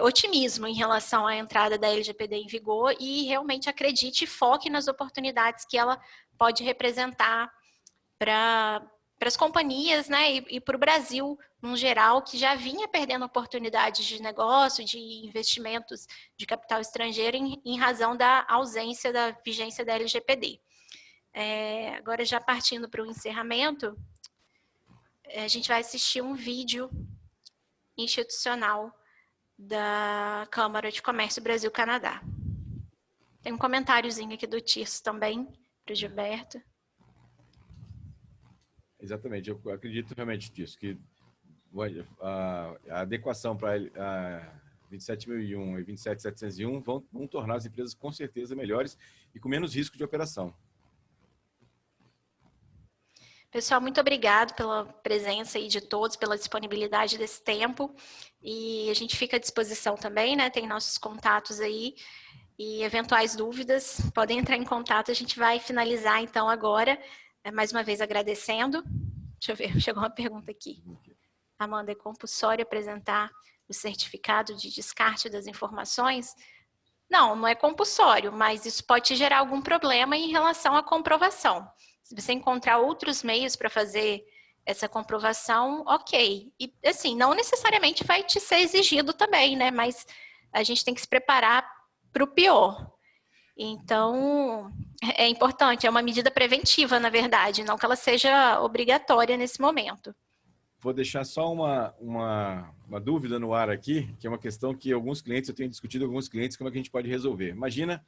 otimismo em relação à entrada da LGPD em vigor e realmente acredite e foque nas oportunidades que ela pode representar para as companhias, né, e para o Brasil, no geral, que já vinha perdendo oportunidades de negócio, de investimentos de capital estrangeiro em razão da ausência da vigência da LGPD. Agora, já partindo para o encerramento, a gente vai assistir um vídeo institucional da Câmara de Comércio Brasil-Canadá. Tem um comentáriozinho aqui do Tirso também, para o Gilberto. Exatamente, eu acredito realmente disso, que a adequação para a 27.001 e 27.701 vão tornar as empresas com certeza melhores e com menos risco de operação. Pessoal, muito obrigado pela presença aí de todos, pela disponibilidade desse tempo. E a gente fica à disposição também, né? Tem nossos contatos aí e eventuais dúvidas, podem entrar em contato. A gente vai finalizar então agora, mais uma vez agradecendo. Deixa eu ver, chegou uma pergunta aqui. Amanda, é compulsório apresentar o certificado de descarte das informações? Não, não é compulsório, mas isso pode gerar algum problema em relação à comprovação. Se você encontrar outros meios para fazer essa comprovação, ok. E, assim, não necessariamente vai te ser exigido também, né? Mas a gente tem que se preparar para o pior. Então, é importante, é uma medida preventiva, na verdade, não que ela seja obrigatória nesse momento. Vou deixar só uma dúvida no ar aqui, que é uma questão que alguns clientes, eu tenho discutido com alguns clientes, como é que a gente pode resolver. Imagina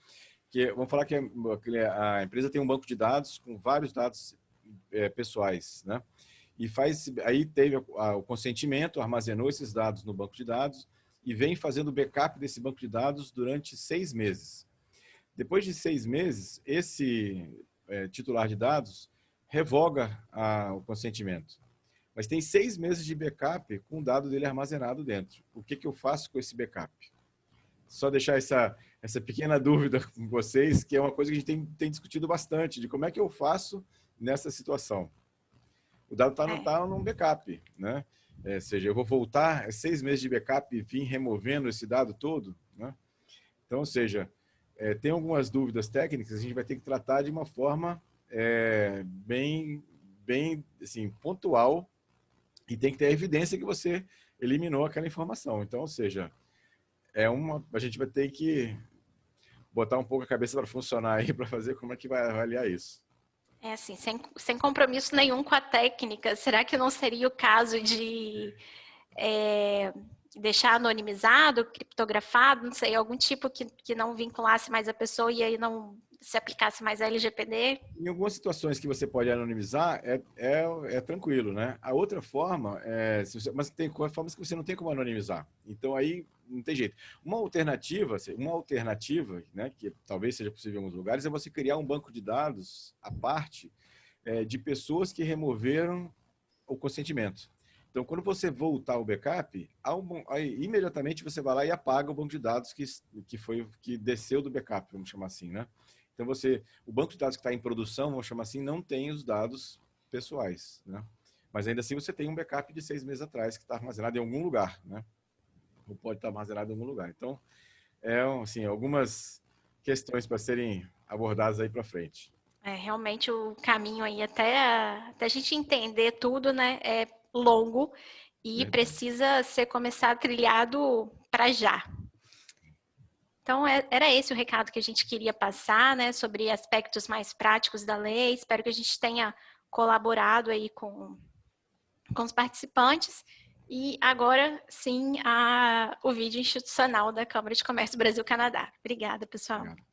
que, vamos falar que a empresa tem um banco de dados com vários dados pessoais, né? E aí teve o consentimento, armazenou esses dados no banco de dados e vem fazendo backup desse banco de dados durante 6 meses. Depois de 6 meses, esse titular de dados revoga o consentimento. Mas tem 6 meses de backup com o dado dele armazenado dentro. O que eu faço com esse backup? Só deixar essa pequena dúvida com vocês, que é uma coisa que a gente tem discutido bastante, de como é que eu faço nessa situação. O dado está num backup, né? Ou seja, eu vou voltar 6 meses de backup e vir removendo esse dado todo, né? Então, ou seja, tem algumas dúvidas técnicas, a gente vai ter que tratar de uma forma bem assim, pontual, e tem que ter a evidência que você eliminou aquela informação. Então, ou seja, a gente vai ter que botar um pouco a cabeça para funcionar aí, para fazer como é que vai avaliar isso. Assim, sem compromisso nenhum com a técnica, será que não seria o caso de deixar anonimizado, criptografado, não sei, algum tipo que não vinculasse mais a pessoa e aí não se aplicasse mais a LGPD? Em algumas situações que você pode anonimizar, é tranquilo, né? A outra forma, mas tem formas que você não tem como anonimizar. Então, aí não tem jeito. Uma alternativa, né, que talvez seja possível em alguns lugares, é você criar um banco de dados à parte de pessoas que removeram o consentimento. Então, quando você voltar ao backup, aí, imediatamente você vai lá e apaga o banco de dados que desceu do backup, vamos chamar assim, né? Então, o banco de dados que está em produção, vamos chamar assim, não tem os dados pessoais, né? Mas ainda assim você tem um backup de 6 meses atrás que está armazenado em algum lugar, né? Ou pode estar armazenado em algum lugar. Então, assim, algumas questões para serem abordadas aí para frente. Realmente o caminho aí até a gente entender tudo, né, é longo e Verdade. precisa ser começado trilhado para já. Então, era esse o recado que a gente queria passar, né, sobre aspectos mais práticos da lei. Espero que a gente tenha colaborado aí com os participantes. E agora, sim, o vídeo institucional da Câmara de Comércio Brasil-Canadá. Obrigada, pessoal. Obrigado.